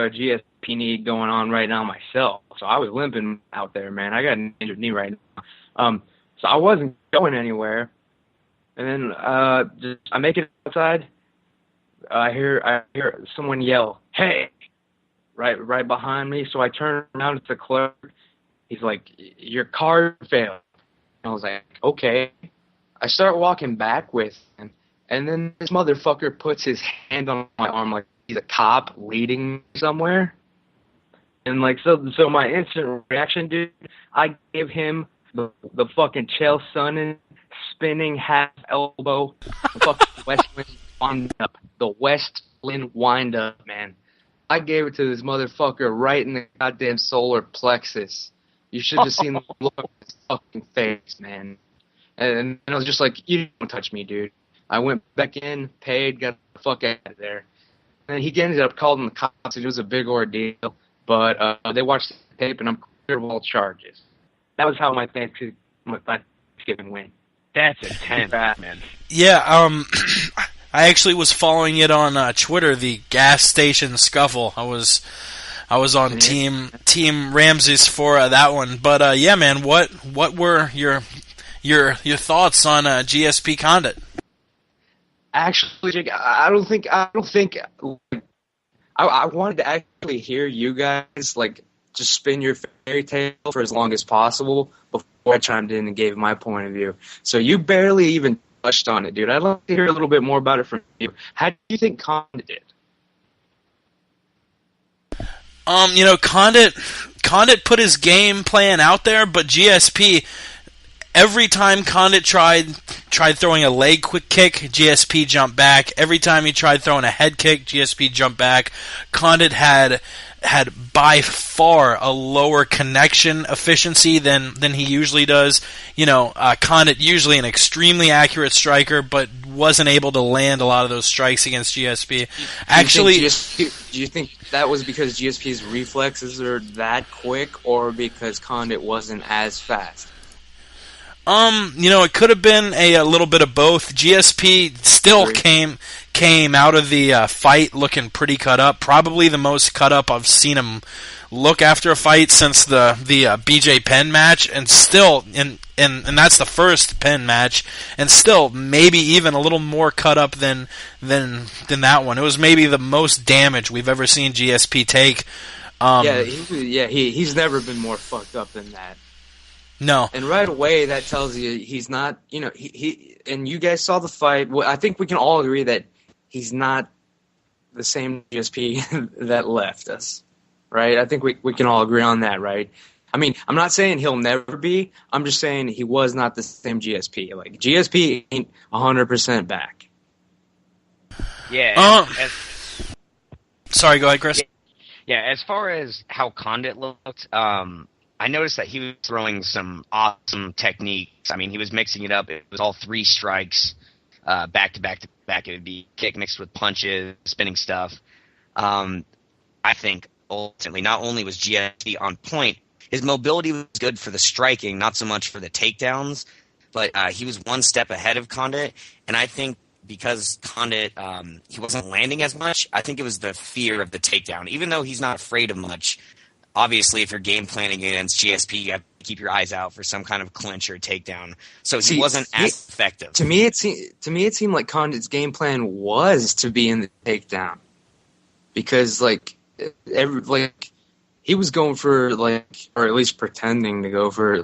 GSP need going on right now myself. So I was limping out there, man. I got an injured knee right now. So I wasn't going anywhere. And then I make it outside. I hear someone yell, "Hey!" right behind me. So I turn around. It's the clerk. He's like, "Your card failed." And I was like, "Okay." I start walking back with him, and then this motherfucker puts his hand on my arm like he's a cop leading me somewhere. And like so my instant reaction, dude, I gave him the fucking Chael Sonnen spinning half elbow, the fucking Westland wind up, the Westland wind up, man. I gave it to this motherfucker right in the goddamn solar plexus. You should have seen the look on his fucking face, man. And I was just like, "You don't touch me, dude." I went back in, paid, got the fuck out of there. And he ended up calling the cops. It was a big ordeal, but they watched the tape, and I'm cleared of all charges. That was how my Thanksgiving went. That's intense, man. Yeah, I actually was following it on Twitter, the gas station scuffle. I was on Team Ramses for that one. But yeah, man, what were your thoughts on GSP Condit? Actually, Jake, I wanted to actually hear you guys like just spin your fairy tale for as long as possible before I chimed in and gave my point of view. So you barely even touched on it, dude. I'd love to hear a little bit more about it from you. How do you think Condit did? Condit put his game plan out there, but GSP, every time Condit tried throwing a leg quick kick, GSP jumped back. Every time he tried throwing a head kick, GSP jumped back. Condit had by far a lower connection efficiency than he usually does. Condit usually an extremely accurate striker, but wasn't able to land a lot of those strikes against GSP. Do you think that was because GSP's reflexes are that quick, or because Condit wasn't as fast? It could have been a little bit of both. GSP still came out of the fight looking pretty cut up. Probably the most cut up I've seen him look after a fight since the BJ Penn match, and still, and that's the first Penn match, and still maybe even a little more cut up than that one. It was maybe the most damage we've ever seen GSP take. He's never been more fucked up than that. No. And right away, that tells you he's not, he and you guys saw the fight. Well, I think we can all agree that he's not the same GSP that left us, right? I think we can all agree on that, right? I mean, I'm not saying he'll never be. I'm just saying he was not the same GSP. Like, GSP ain't 100% back. Yeah. Sorry, go ahead, Chris. Yeah, as far as how Condit looked, I noticed that he was throwing some awesome techniques. I mean, he was mixing it up. It was all three strikes, back to back to back. It would be kick mixed with punches, spinning stuff. I think ultimately, not only was GSP on point, his mobility was good for the striking, not so much for the takedowns. But he was one step ahead of Condit, and I think because Condit he wasn't landing as much, I think it was the fear of the takedown. Even though he's not afraid of much. Obviously, if you're game planning against GSP, you have to keep your eyes out for some kind of clinch or takedown. So he wasn't as effective. To me, it seemed like Condit's game plan was to be in the takedown, because he was going for or at least pretending to go for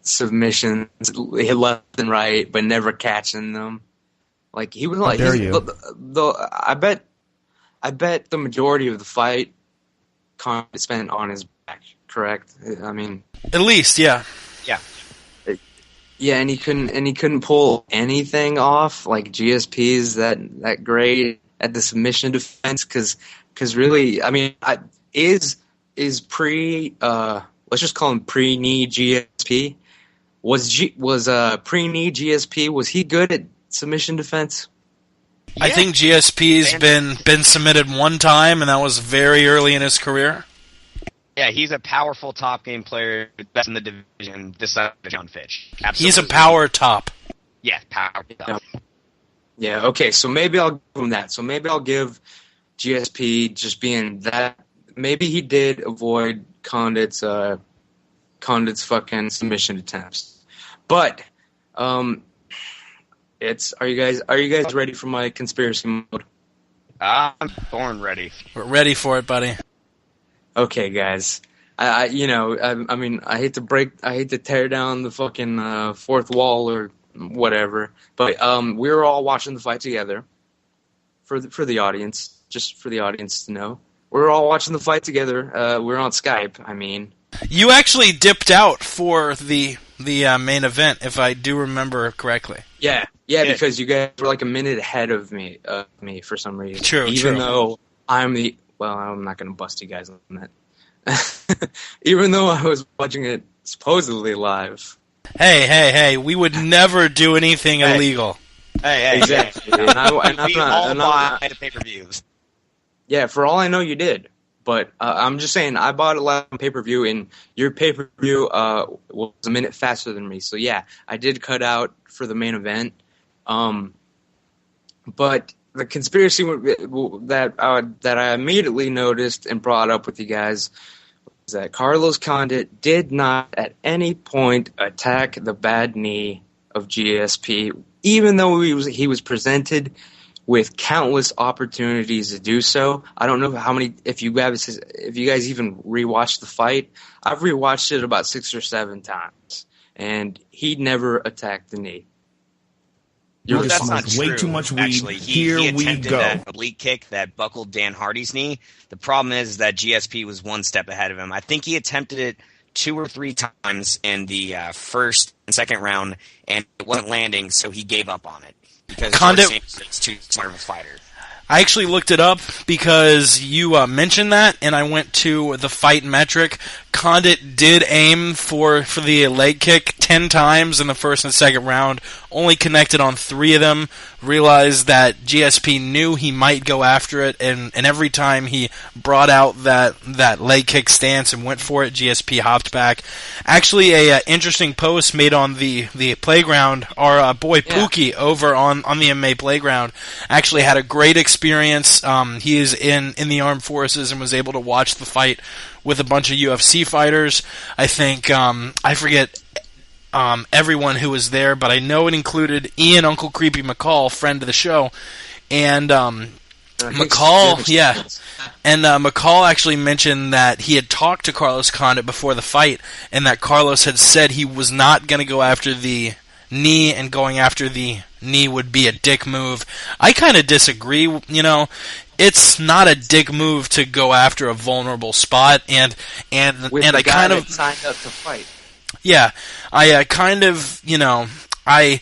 submissions left and right, but never catching them. Like he was like, How dare you? I bet the majority of the fight Condit spent on his back, correct? I mean, at least, yeah. Yeah, and he couldn't pull anything off. Like GSP's that great at the submission defense, because really, I mean, is pre let's just call him pre-knee GSP. Was pre-knee GSP, was he good at submission defense? I think GSP's been submitted one time, and that was very early in his career. Yeah, he's a powerful top game player, best in the division. This side of John Fitch. Absolutely. He's a power top. Yeah, power top. Yeah. Okay. So maybe I'll give him that. So maybe I'll give GSP just being that. Maybe he did avoid Condit's fucking submission attempts, but are you guys ready for my conspiracy mode? I'm born ready. We're ready for it, buddy. Okay, guys. I mean, I hate to tear down the fucking fourth wall or whatever, but we were all watching the fight together. For the audience, just for the audience to know, we were all watching the fight together. We were on Skype. I mean, you actually dipped out for the main event, if I do remember correctly. Yeah, because you guys were like a minute ahead of me for some reason. True. Even though I'm not going to bust you guys on that. Even though I was watching it supposedly live. Hey, we would never do anything illegal. Hey, exactly. We all buy the pay-per-views. Yeah, for all I know, you did. But I'm just saying, I bought it live on pay-per-view, and your pay-per-view was a minute faster than me. So yeah, I did cut out for the main event. But the conspiracy that I immediately noticed and brought up with you guys was that Carlos Condit did not at any point attack the bad knee of GSP, even though he was presented with countless opportunities to do so. I don't know how many. If you guys even rewatched the fight, I've rewatched it about 6 or 7 times, and he never attacked the knee. No, that's not true. Way too much weed. Actually, he attempted that oblique kick that buckled Dan Hardy's knee. The problem is that GSP was one step ahead of him. I think he attempted it 2 or 3 times in the first and second round, and it wasn't landing, so he gave up on it. Because Condit is too smart of a fighter. I actually looked it up because you mentioned that, and I went to the fight metric. Condit did aim for the leg kick 10 times in the first and second round, only connected on 3 of them, realized that GSP knew he might go after it, and every time he brought out that leg kick stance and went for it, GSP hopped back. Actually, a interesting post made on the playground, our boy Pookie over on the MMA playground actually had a great experience. He is in the armed forces and was able to watch the fight with a bunch of UFC fighters. I think, I forget everyone who was there, but I know it included Ian Uncle Creepy McCall, friend of the show, and McCall, yeah. And McCall actually mentioned that he had talked to Carlos Condit before the fight, and that Carlos had said he was not going to go after the knee, and going after the knee would be a dick move. I kind of disagree. It's not a dick move to go after a vulnerable spot, and I kind of signed up to fight. Yeah, I kind of, I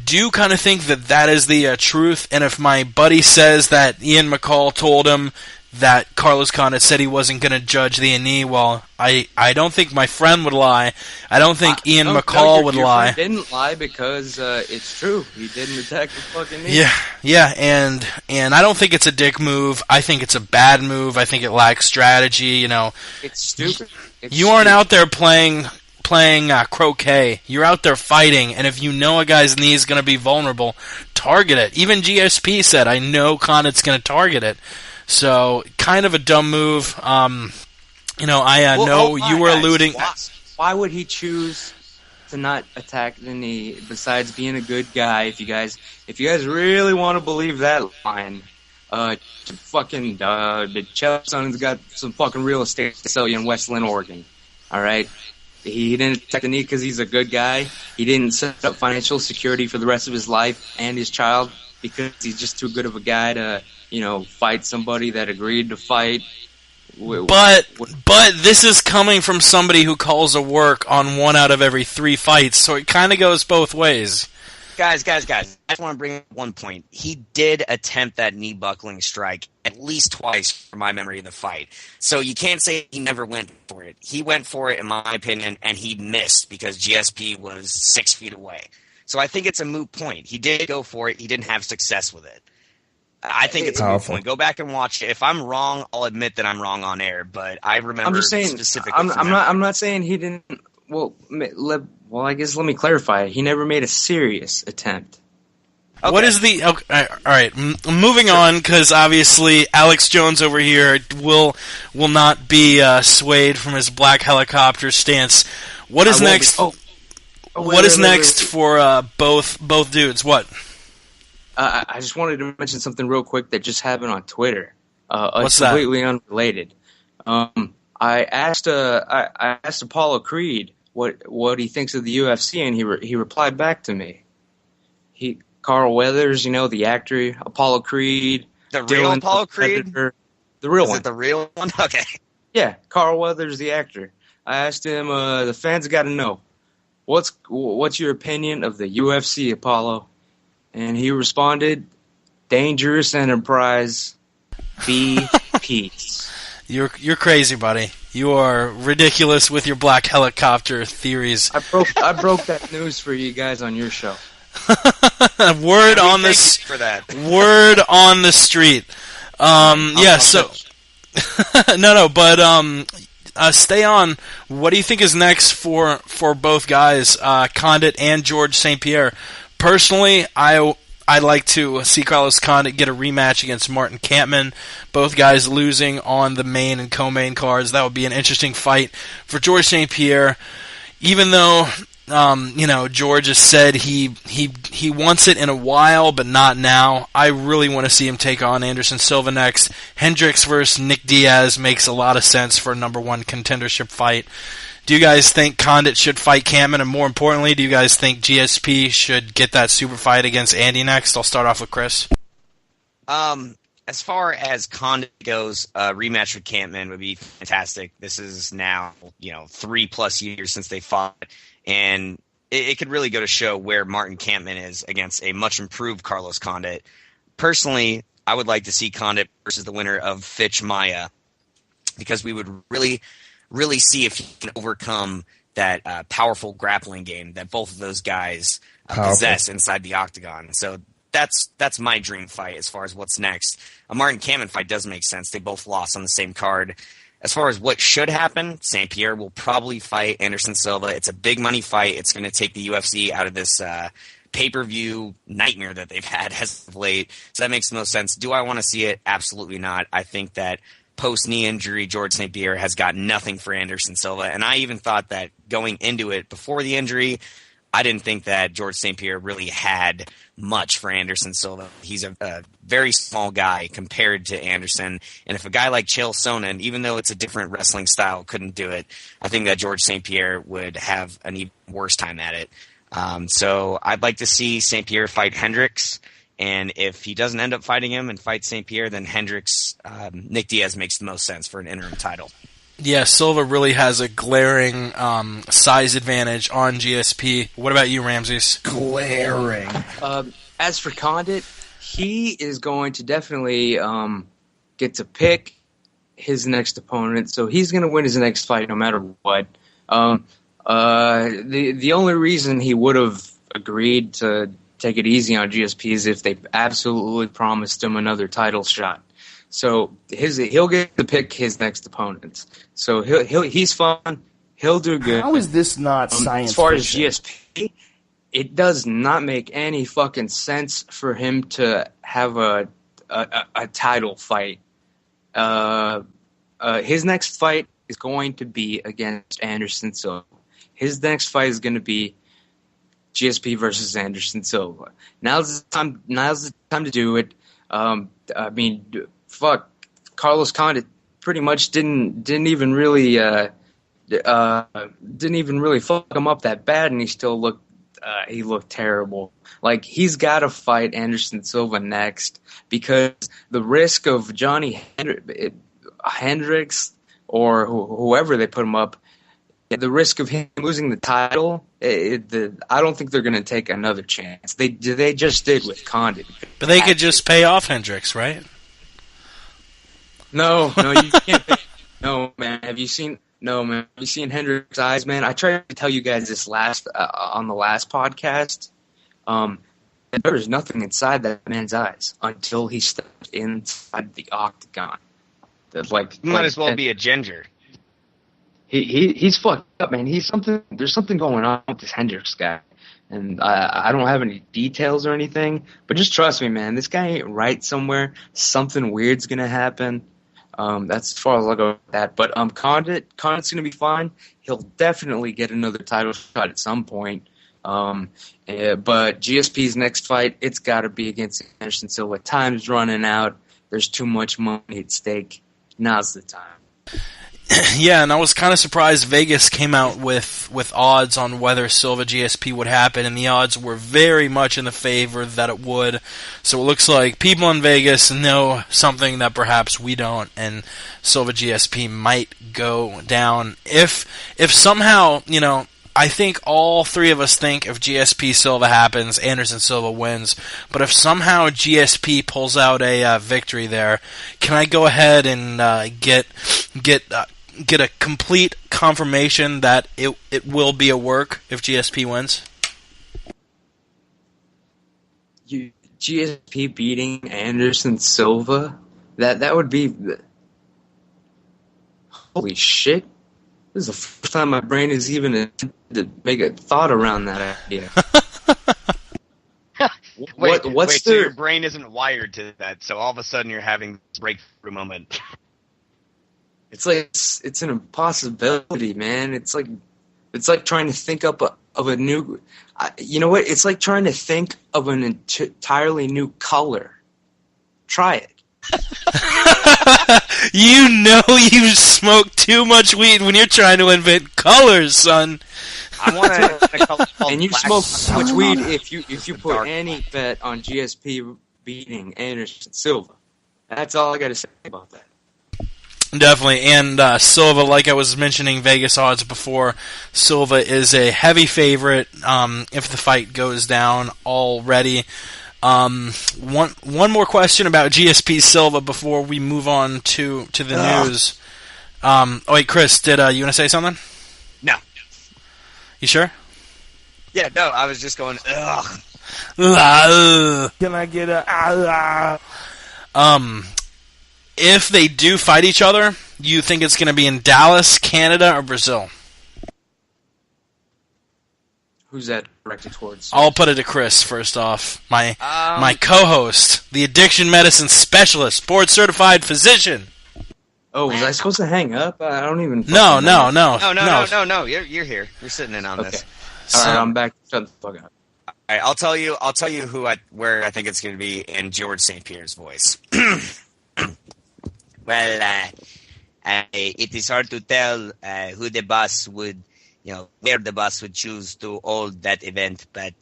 do kind of think that is the truth. And if my buddy says that Ian McCall told him that Carlos Condit said he wasn't going to judge the knee, well, I don't think my friend would lie. I don't think Ian McCall would lie. He didn't lie because it's true. He didn't attack the fucking knee. Yeah, and I don't think it's a dick move. I think it's a bad move. I think it lacks strategy. It's stupid. You aren't out there playing croquet. You're out there fighting, and if you know a guy's knee is going to be vulnerable, target it. Even GSP said, I know Condit's going to target it. So, kind of a dumb move. I know you were alluding... Why would he choose to not attack the knee, besides being a good guy? If you guys really want to believe that line, the Chelsea's got some fucking real estate to sell you in Westland, Oregon. Alright? He didn't attack the knee because he's a good guy. He didn't set up financial security for the rest of his life and his child because he's just too good of a guy to... fight somebody that agreed to fight. But this is coming from somebody who calls a work on 1 out of every 3 fights, so it kind of goes both ways. Guys. I just want to bring up one point. He did attempt that knee buckling strike at least twice from my memory of the fight. So you can't say he never went for it. He went for it, in my opinion, and he missed because GSP was 6 feet away. So I think it's a moot point. He did go for it. He didn't have success with it. I think it's a moot point. Go back and watch it. If I'm wrong, I'll admit that I'm wrong on air. But I remember I'm just saying, specifically. I'm not saying he didn't. Well, I guess let me clarify. He never made a serious attempt. Okay. What is the... Okay, all right, moving on, because obviously Alex Jones over here will not be swayed from his black helicopter stance. What is next? What is next for both dudes? What? I just wanted to mention something real quick that just happened on Twitter. What's it's completely unrelated. I asked Apollo Creed what he thinks of the UFC, and he replied back to me. Carl Weathers, the actor, Apollo Creed, the real Apollo Creed, the real one. Is it the real one? Okay. Yeah, Carl Weathers, the actor. I asked him, the fans got to know, what's your opinion of the UFC, Apollo? And he responded, dangerous enterprise, be peace. You're crazy, buddy. You are ridiculous with your black helicopter theories. I broke that news for you guys on your show. Word on the street. Stay on. What do you think is next for both guys, Condit and George St-Pierre? Personally, I'd like to see Carlos Condit get a rematch against Martin Kampmann. Both guys losing on the main and co-main cards. That would be an interesting fight for George St-Pierre. Even though, George has said he wants it in a while, but not now. I really want to see him take on Anderson Silva next. Hendricks versus Nick Diaz makes a lot of sense for a number one contendership fight. Do you guys think Condit should fight Kampmann? And more importantly, do you guys think GSP should get that super fight against Andy next? I'll start off with Chris. As far as Condit goes, a rematch with Kampmann would be fantastic. This is now, 3+ years since they fought. And it could really go to show where Martin Kampmann is against a much improved Carlos Condit. Personally, I would like to see Condit versus the winner of Fitch Maia, because we would really see if he can overcome that powerful grappling game that both of those guys possess inside the octagon. So that's my dream fight as far as what's next. A Martin Kampmann fight does make sense. They both lost on the same card. As far as what should happen, St-Pierre will probably fight Anderson Silva. It's a big money fight. It's going to take the UFC out of this pay-per-view nightmare that they've had as of late. So that makes the most sense. Do I want to see it? Absolutely not. I think that post-knee injury, George St-Pierre has got nothing for Anderson Silva. And I even thought that going into it before the injury, I didn't think that George St-Pierre really had much for Anderson Silva. He's a very small guy compared to Anderson. And if a guy like Chael Sonnen, even though it's a different wrestling style, couldn't do it, I think that George St-Pierre would have an even worse time at it. So I'd like to see St-Pierre fight Hendricks. And if he doesn't end up fighting him and fights St-Pierre, then Hendricks, Nick Diaz makes the most sense for an interim title. Yeah, Silva really has a glaring size advantage on GSP. What about you, Ramses? Glaring. As for Condit, he is going to definitely get to pick his next opponent, so he's going to win his next fight no matter what. The only reason he would have agreed to take it easy on GSP is if they absolutely promised him another title shot. So he'll get to pick his next opponents. So he's fun. He'll do good. How is this not science as far fiction? as GSP, it does not make any fucking sense for him to have a title fight. His next fight is going to be against Anderson Silva. His next fight is going to be GSP versus Anderson Silva. Now's the time to do it. Fuck, Carlos Condit pretty much didn't even really fuck him up that bad, and he still looked terrible. Like, he's got to fight Anderson Silva next, because the risk of Johnny Hendricks or whoever they put him up, the risk of him losing the title, I don't think they're going to take another chance. They just did with Condit. But they could just pay off Hendricks, right? No, you can't. No, man. Have you seen Hendricks' eyes, man? I tried to tell you guys this on the last podcast. There is nothing inside that man's eyes until he stepped inside the octagon. Might as well be a ginger. He's fucked up, man. There's something going on with this Hendricks guy, and I don't have any details or anything, but just trust me, man. This guy ain't right somewhere. Something weird's gonna happen. That's as far as I'll go with that. But Condit's gonna be fine. He'll definitely get another title shot at some point. But GSP's next fight, it's got to be against Anderson Silva. Time's running out. There's too much money at stake. Now's the time. Yeah, and I was kind of surprised Vegas came out with odds on whether Silva GSP would happen, and the odds were very much in the favor that it would. So it looks like people in Vegas know something that perhaps we don't, and Silva GSP might go down. If somehow, I think all three of us think if GSP Silva happens, Anderson Silva wins. But if somehow GSP pulls out a victory there, can I go ahead and get a complete confirmation that it will be a work if GSP wins? GSP beating Anderson Silva? That would be... Holy shit. This is the first time my brain has even attempted to make a thought around that idea. So your brain isn't wired to that, so all of a sudden you're having this breakthrough moment. It's like it's an impossibility, man. It's like trying to think up of a new. You know what? It's like trying to think of an entirely new color. Try it. You smoke too much weed when you're trying to invent colors, son. I want a color called and you black. smoke too much weed if you put any bet on GSP beating Anderson Silva. That's all I got to say about that. Definitely, and Silva, like I was mentioning Vegas odds before, Silva is a heavy favorite if the fight goes down already. One more question about GSP Silva before we move on to the news. Wait, Chris, did you want to say something? No. You sure? Yeah, no, I was just going, ugh. Can I get a... If they do fight each other, you think it's going to be in Dallas, Canada, or Brazil? Who's that directed towards? I'll put it to Chris first off. My co-host, the addiction medicine specialist, board-certified physician. Oh, was I supposed to hang up? I don't even... No. No. You're here. You're sitting in on this. All right, I'm back. Shut the fuck up. All right, I'll tell you where I think it's going to be in George St-Pierre's voice. Well, it is hard to tell who the boss would, where the boss would choose to hold that event, but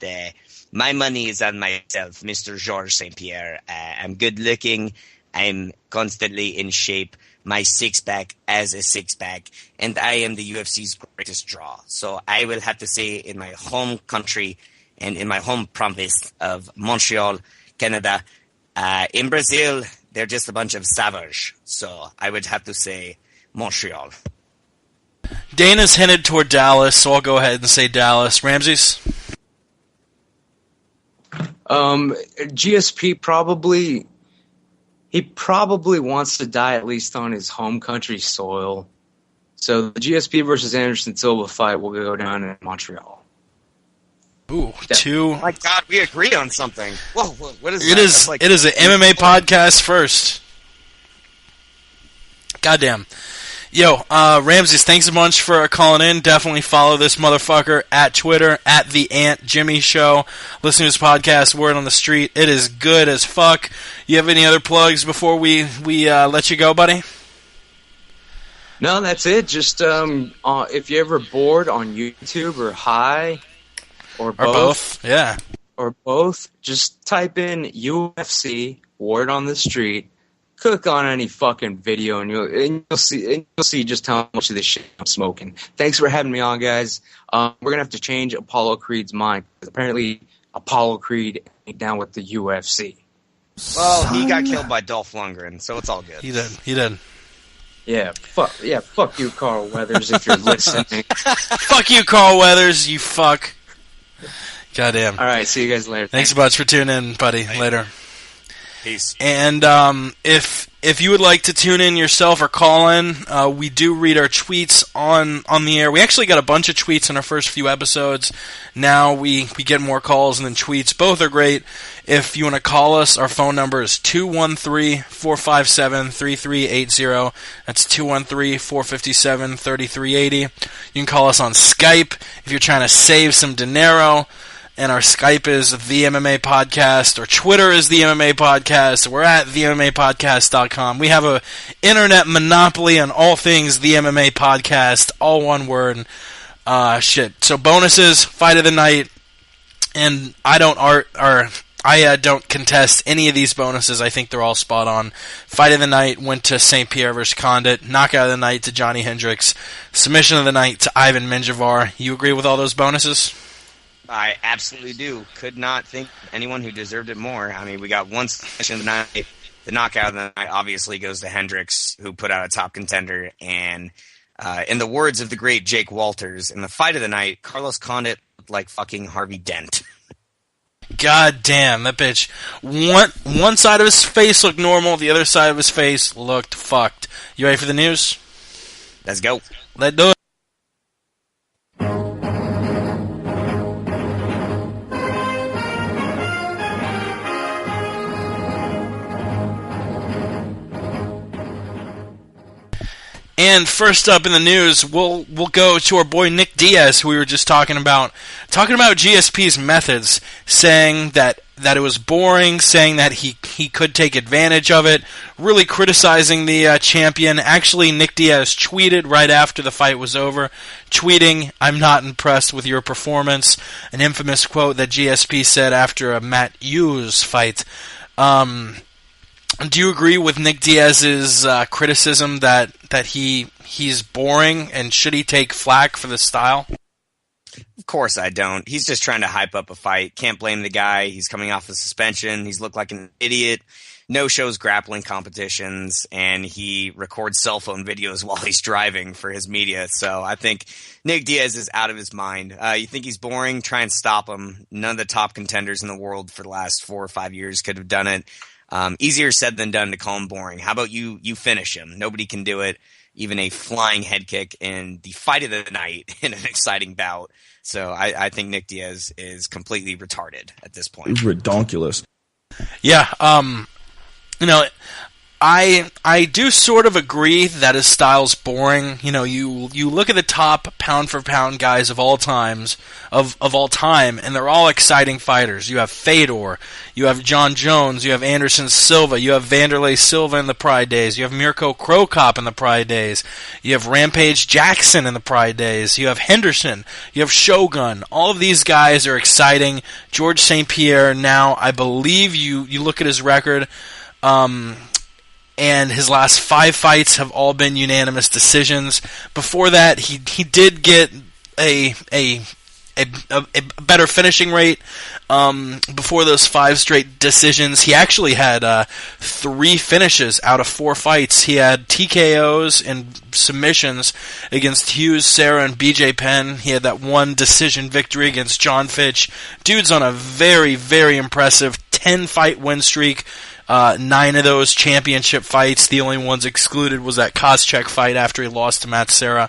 my money is on myself, Mr. Georges St-Pierre. I'm good looking. I'm constantly in shape. My six-pack as a six-pack, and I am the UFC's greatest draw. So I will have to say in my home country and in my home province of Montreal, Canada, in Brazil, they're just a bunch of savage. So I would have to say Montreal. Dana's hinted toward Dallas, so I'll go ahead and say Dallas. Ramses? GSP probably wants to die at least on his home country soil. So the GSP versus Anderson Silva fight will go down in Montreal. Ooh, two. My God, we agree on something. Whoa, what is It that? is. It is an MMA podcast first. Goddamn. Yo, Ramses, thanks a bunch for calling in. Definitely follow this motherfucker at Twitter, at the Aunt Jimmy Show. Listen to his podcast, Word on the Street. It is good as fuck. You have any other plugs before we let you go, buddy? No, that's it. Just if you're ever bored on YouTube or High or both, yeah, or both, just type in UFC Word on the Street. click on any fucking video and you'll see just how much of this shit I'm smoking. Thanks for having me on, guys. We're gonna have to change Apollo Creed's mind, because apparently Apollo Creed ain't down with the UFC. Well, he got killed by Dolph Lundgren, so it's all good. He did. Yeah, fuck you, Carl Weathers, if you're listening. Fuck you, Carl Weathers, you fuck. Goddamn. All right, see you guys later. Thanks a bunch for tuning in, buddy. Later. Peace. And if you would like to tune in yourself or call in, we do read our tweets on the air. We actually got a bunch of tweets in our first few episodes. Now we get more calls and then tweets. Both are great. If you want to call us, our phone number is 213-457-3380. That's 213-457-3380. You can call us on Skype if you're trying to save some dinero. And our Skype is the MMA Podcast. Our Twitter is the MMA Podcast. We're at themmapodcast.com. We have a internet monopoly on all things the MMA Podcast, all one word. Shit. So bonuses, fight of the night, and I don't contest any of these bonuses. I think they're all spot on. Fight of the night went to St-Pierre versus Condit. Knockout of the night to Johnny Hendricks. Submission of the night to Ivan Minjavar. You agree with all those bonuses? I absolutely do. Could not think of anyone who deserved it more. I mean, we got one submission of the night. The knockout of the night obviously goes to Hendricks, who put out a top contender. And in the words of the great Jake Walters, in the fight of the night, Carlos Condit looked like fucking Harvey Dent. God damn, that bitch. One side of his face looked normal, the other side of his face looked fucked. You ready for the news? Let's go. Let's do it. And first up in the news, we'll go to our boy Nick Diaz, who we were just talking about GSP's methods, saying that it was boring, saying that he could take advantage of it, really criticizing the champion. Actually, Nick Diaz tweeted right after the fight was over, tweeting, "I'm not impressed with your performance," an infamous quote that GSP said after a Matt Hughes fight. Do you agree with Nick Diaz's criticism that he's boring, and should he take flack for the style? Of course I don't. He's just trying to hype up a fight. Can't blame the guy. He's coming off a suspension. He's looked like an idiot. No shows grappling competitions, and he records cell phone videos while he's driving for his media. So I think Nick Diaz is out of his mind. You think he's boring? Try and stop him. None of the top contenders in the world for the last 4 or 5 years could have done it. Easier said than done to call him boring. How about you finish him? Nobody can do it. Even a flying head kick in the fight of the night in an exciting bout. So I think Nick Diaz is completely retarded at this point. Redonkulous. Yeah, I do sort of agree that his style's boring. You know, you look at the top pound for pound guys of all times, of all time, and they're all exciting fighters. You have Fedor, you have John Jones, you have Anderson Silva, you have Vanderlei Silva in the Pride days, you have Mirko Cro Cop in the Pride days, you have Rampage Jackson in the Pride days, you have Henderson, you have Shogun. All of these guys are exciting. George St-Pierre now, I believe you look at his record, and his last 5 fights have all been unanimous decisions. Before that, he did get a better finishing rate. Before those 5 straight decisions, he actually had 3 finishes out of 4 fights. He had TKOs and submissions against Hughes, Serra, and BJ Penn. He had that 1 decision victory against John Fitch. Dude's on a very, very impressive 10-fight win streak. 9 of those championship fights. The only ones excluded was that Koscheck fight after he lost to Matt Serra.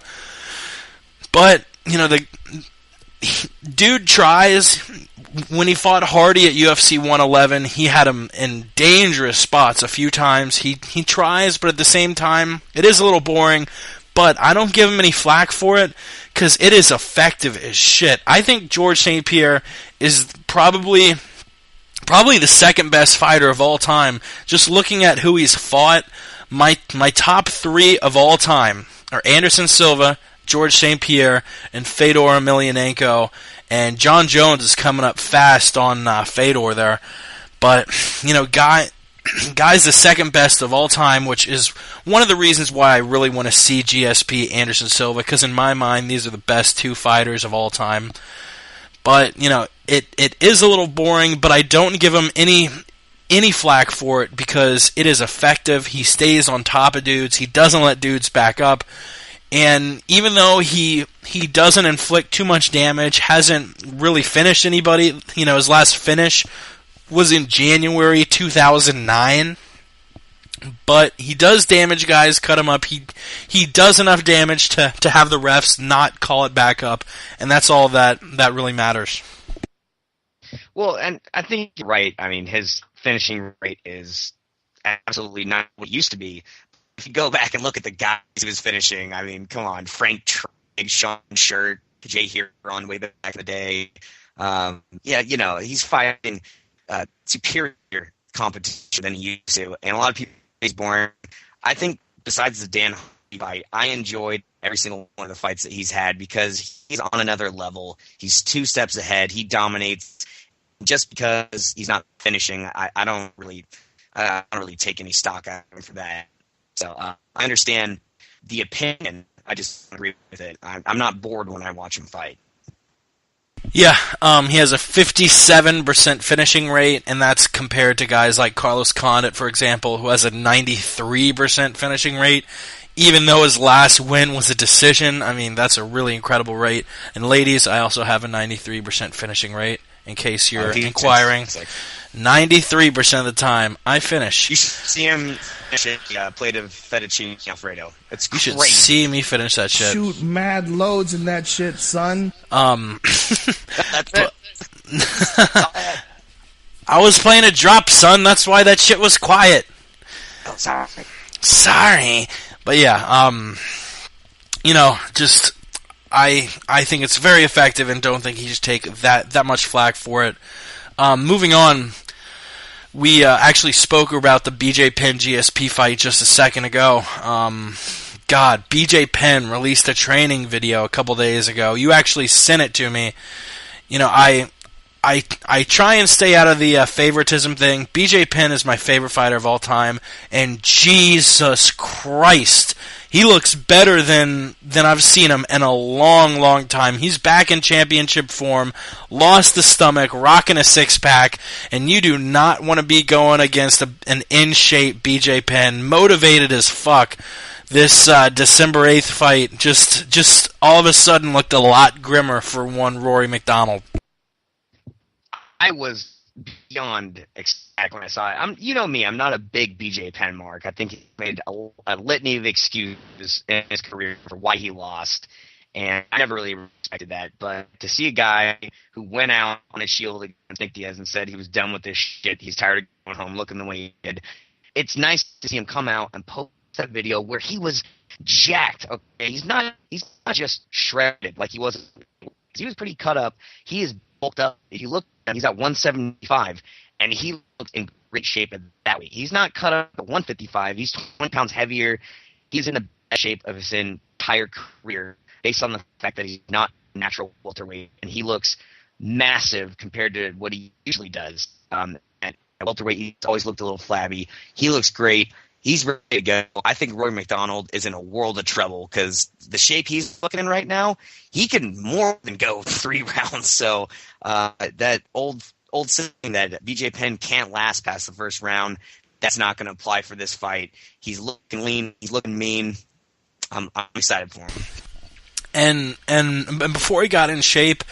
But, you know, the dude tries. When he fought Hardy at UFC 111, he had him in dangerous spots a few times. He tries, but at the same time, it is a little boring. But I don't give him any flack for it, because it is effective as shit. I think George St-Pierre is probably the second best fighter of all time. Just looking at who he's fought, my top 3 of all time are Anderson Silva, George St-Pierre, and Fedor Emelianenko. And John Jones is coming up fast on Fedor there. But, you know, Guy's the second best of all time, which is one of the reasons why I really want to see GSP Anderson Silva, because in my mind, these are the best two fighters of all time. But, it is a little boring, but I don't give him any flack for it because it is effective. He stays on top of dudes. He doesn't let dudes back up. And even though he doesn't inflict too much damage, hasn't really finished anybody, his last finish was in January 2009. But he does damage guys, cut him up. He does enough damage to have the refs not call it back up, and that's all that really matters. Well, and I think you're right. I mean, his finishing rate is absolutely not what it used to be. If you go back and look at the guys he was finishing, I mean, come on, Frank Trigg, Sean Shirt, Jay Huron way back in the day. He's fighting superior competition than he used to, and a lot of people say he's boring. I think besides the Dan Hardy fight, I enjoyed every single one of the fights that he's had because he's on another level. He's 2 steps ahead. He dominates. Just because he's not finishing, I don't really take any stock out of him for that. So I understand the opinion. I just agree with it. I'm not bored when I watch him fight. Yeah, he has a 57% finishing rate, and that's compared to guys like Carlos Condit, for example, who has a 93% finishing rate. Even though his last win was a decision, I mean, that's a really incredible rate. And ladies, I also have a 93% finishing rate, in case you're inquiring. 93% of the time, I finish. You should see him finish a plate of fettuccine Alfredo. It's crazy. You should see me finish that shit. Shoot mad loads in that shit, son. That's it. I was playing a drop, son. That's why that shit was quiet. Oh, sorry. Sorry. But yeah, just I think it's very effective and don't think he should take that much flack for it. Moving on, we actually spoke about the BJ Penn GSP fight just a second ago. BJ Penn released a training video a couple days ago. You actually sent it to me. I try and stay out of the favoritism thing. BJ Penn is my favorite fighter of all time, and Jesus Christ, he looks better than I've seen him in a long, long time. He's back in championship form, lost the stomach, rocking a six-pack, and you do not want to be going against an in-shape BJ Penn, motivated as fuck. This December 8th fight just all of a sudden looked a lot grimmer for one Rory McDonald. I was beyond ecstatic when I saw it. You know me, I'm not a big BJ Penn mark. I think he made a litany of excuses in his career for why he lost, and I never really respected that. But to see a guy who went out on his shield against Nick Diaz and said he was done with this shit, he's tired of going home looking the way he did, it's nice to see him come out and post that video where he was jacked. Okay, he's not just shredded like he was. He was pretty cut up. He is bulked up. If you look at him, he's at 175, and he looks in great shape at that weight. He's not cut up at 155. He's 20 pounds heavier. He's in the best shape of his entire career based on the fact that he's not natural welterweight, and he looks massive compared to what he usually does. At welterweight, he's always looked a little flabby. He looks great. He's ready to go. I think Roy McDonald is in a world of trouble because the shape he's looking in right now, he can more than go 3 rounds. So that old saying that BJ Penn can't last past the first round, that's not going to apply for this fight. He's looking lean. He's looking mean. I'm excited for him. And before he got in shape,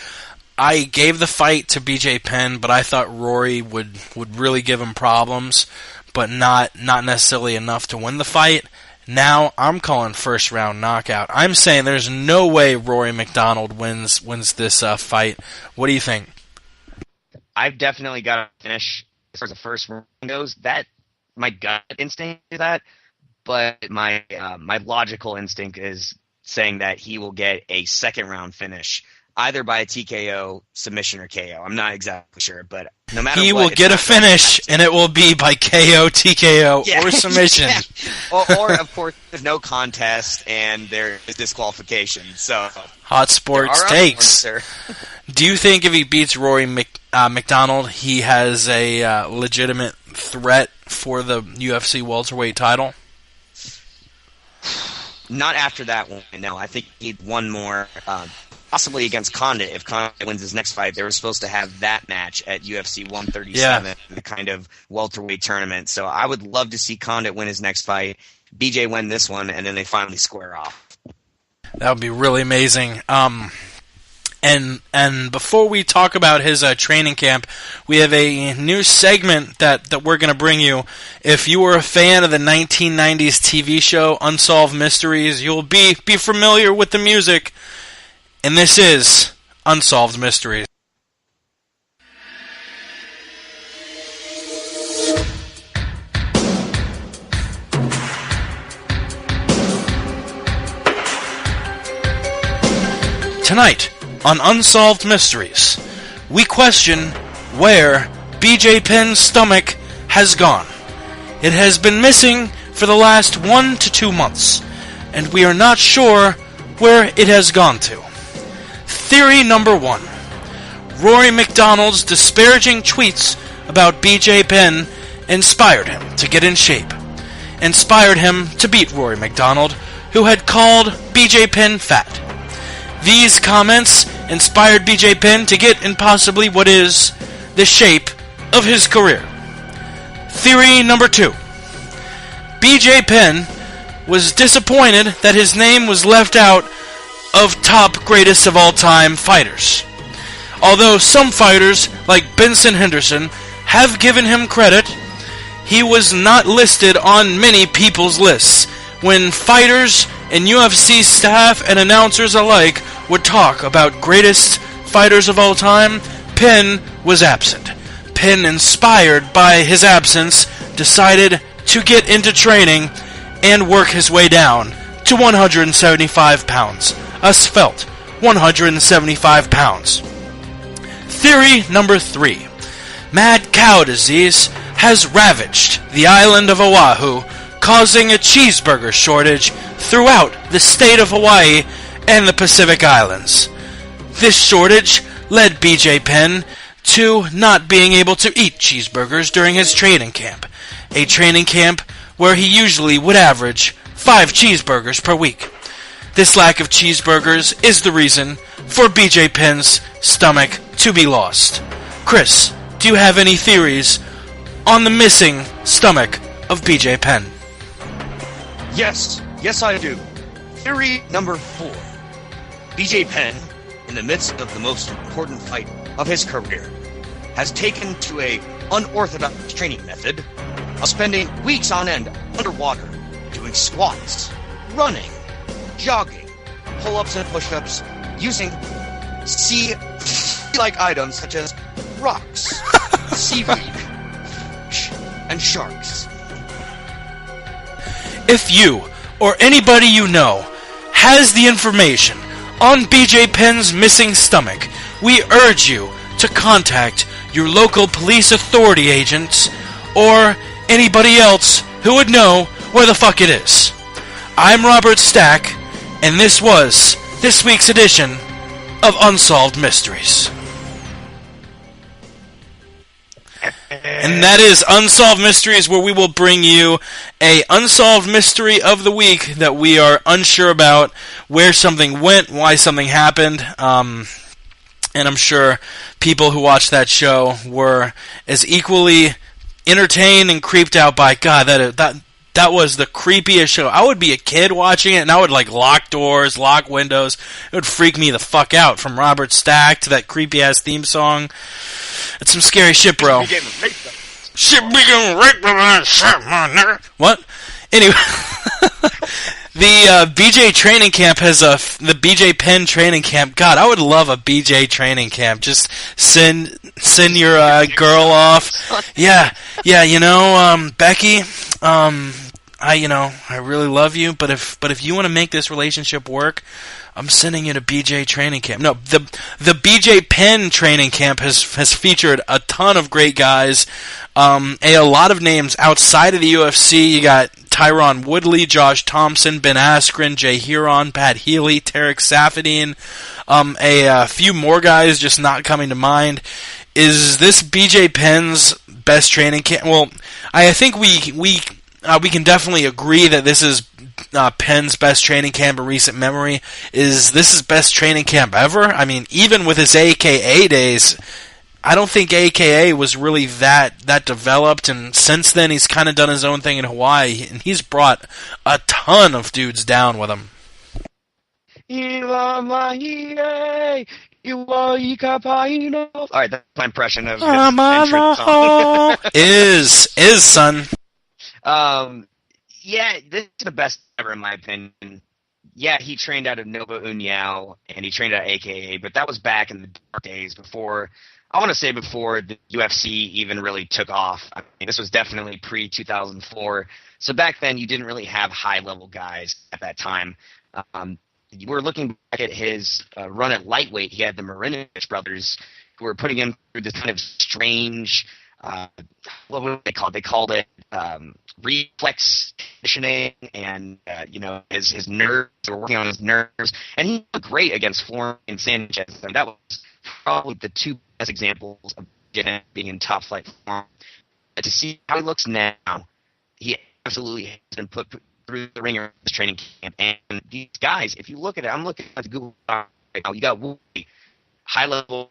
I gave the fight to BJ Penn, but I thought Rory would really give him problems, but not necessarily enough to win the fight. Now I'm calling first round knockout. I'm saying there's no way Rory McDonald wins this fight. What do you think? I've definitely got to finish as far as the first round goes. That my gut instinct is that, but my logical instinct is saying that he will get a second round finish, either by a TKO, submission, or KO. I'm not exactly sure, but no matter what, he will get a finish, and it will be by KO, TKO, or submission. Yeah. Or, of course, there's no contest, and there is disqualification. So Hot Sports takes. Do you think if he beats Rory McDonald, he has a legitimate threat for the UFC welterweight title? Not after that one, no. I think he'd one more, possibly against Condit. If Condit wins his next fight, they were supposed to have that match at UFC 137, the kind of welterweight tournament. So I would love to see Condit win his next fight, BJ win this one, and then they finally square off. That would be really amazing. And before we talk about his training camp, we have a new segment that we're going to bring you. If you were a fan of the 1990s TV show Unsolved Mysteries, you'll be familiar with the music. And this is Unsolved Mysteries. Tonight on Unsolved Mysteries, we question where BJ Penn's stomach has gone. It has been missing for the last 1 to 2 months, and we are not sure where it has gone to. Theory number 1. Rory McDonald's disparaging tweets about BJ Penn inspired him to get in shape. Inspired him to beat Rory McDonald, who had called BJ Penn fat. These comments inspired BJ Penn to get in possibly what is the shape of his career. Theory number 2. BJ Penn was disappointed that his name was left out of top greatest of all time fighters. Although some fighters, like Benson Henderson, have given him credit, he was not listed on many people's lists. When fighters and UFC staff and announcers alike would talk about greatest fighters of all time, Penn was absent. Penn, inspired by his absence, decided to get into training and work his way down to 175 pounds. A svelte 175 pounds. Theory number 3. Mad cow disease has ravaged the island of Oahu, causing a cheeseburger shortage throughout the state of Hawaii and the Pacific Islands. This shortage led BJ Penn to not being able to eat cheeseburgers during his training camp, a training camp where he usually would average 5 cheeseburgers per week. This lack of cheeseburgers is the reason for BJ Penn's stomach to be lost. Chris, do you have any theories on the missing stomach of BJ Penn? Yes, I do. Theory number 4. BJ Penn, in the midst of the most important fight of his career, has taken to a unorthodox training method of spending weeks on end underwater, doing squats, running, jogging, pull-ups and push-ups, using sea-like items such as rocks, seaweed, fish, and sharks. If you, or anybody you know, has the information on BJ Penn's missing stomach, we urge you to contact your local police authority agents or anybody else who would know where the fuck it is. I'm Robert Stack, and this was this week's edition of Unsolved Mysteries. And that is Unsolved Mysteries, where we will bring you a unsolved mystery of the week that we are unsure about, where something went, why something happened. And I'm sure people who watched that show were as equally entertained and creeped out by, God, that was the creepiest show. I would be a kid watching it, and I would lock doors, lock windows. It would freak me the fuck out, from Robert Stack to that creepy-ass theme song. It's some scary shit, bro. Shit begin raped by shit, my nigga. What? Anyway, the BJ training camp has the BJ Penn training camp. God, I would love a BJ training camp. Just send your girl off. Yeah, Becky. I really love you, but if you want to make this relationship work, I'm sending you to BJ training camp. No, the BJ Penn training camp has featured a ton of great guys, a lot of names outside of the UFC. You got Tyron Woodley, Josh Thompson, Ben Askren, Jay Huron, Pat Healy, Tarek Safadine, a few more guys just not coming to mind. Is this BJ Penn's best training camp. Well, I think we can definitely agree that this is Penn's best training camp in recent memory. Is this his best training camp ever? I mean, even with his AKA days, I don't think AKA was really that developed, and since then he's kind of done his own thing in Hawaii, and he's brought a ton of dudes down with him. All right, that's my impression of his entrance song. is son. Yeah, this is the best ever in my opinion. Yeah, he trained out of Nova União and he trained out of AKA, but that was back in the dark days before the UFC even really took off. I mean, this was definitely pre-2004. So back then you didn't really have high-level guys at that time. We're looking back at his run at lightweight. He had the Marinovich brothers who were putting him through this kind of strange, what would they call it? They called it reflex conditioning, and his nerves were working on his nerves, and he looked great against Florian Sanchez. And that was probably the two best examples of him being in top flight form. But to see how he looks now, he absolutely has been put through the ringer in this training camp. And these guys, if you look at it, I'm looking at the Google Doc right now. You got Woody, high-level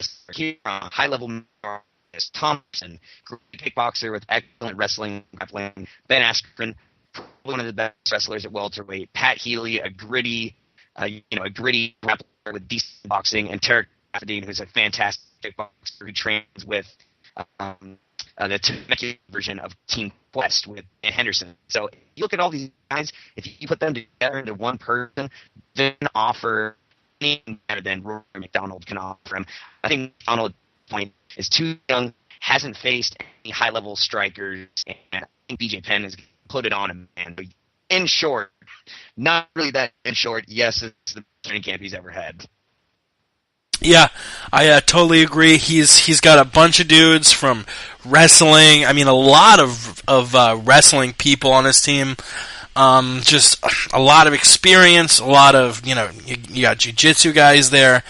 Thompson, great kickboxer with excellent wrestling, grappling. Ben Askren, one of the best wrestlers at welterweight. Pat Healy, a gritty grappler with decent boxing, and Tarek Afedine, who's a fantastic kickboxer who trains with the Temecula version of Team Quest with Henderson. So if you look at all these guys, if you put them together into one person, then offer anything better than Rory McDonald can offer him. I think McDonald point is too young, hasn't faced any high-level strikers, and I think BJ Penn has put it on him. And in short, not really that in short, yes, it's the training camp he's ever had. Yeah, I totally agree. He's got a bunch of dudes from wrestling. I mean, a lot of wrestling people on his team. Just a lot of experience. A lot of you got jiu-jitsu guys there.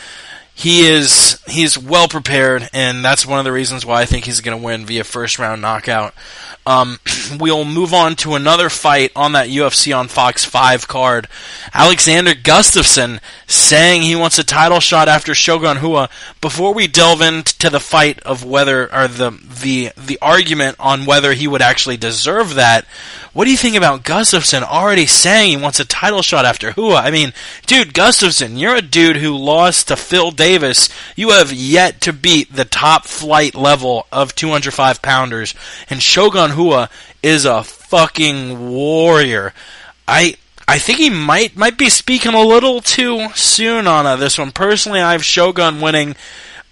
He's well prepared, and that's one of the reasons why I think he's going to win via first round knockout. We'll move on to another fight on that UFC on Fox 5 card. Alexander Gustafsson saying he wants a title shot after Shogun Rua. Before we delve into the fight of whether, or the argument on whether he would actually deserve that, what do you think about Gustafsson already saying he wants a title shot after Rua? I mean, dude, Gustafsson, you're a dude who lost to Phil Davis. You have yet to beat the top flight level of 205-pounders, and Shogun Rua is a fucking warrior. I think he might be speaking a little too soon on this one. Personally, I have Shogun winning.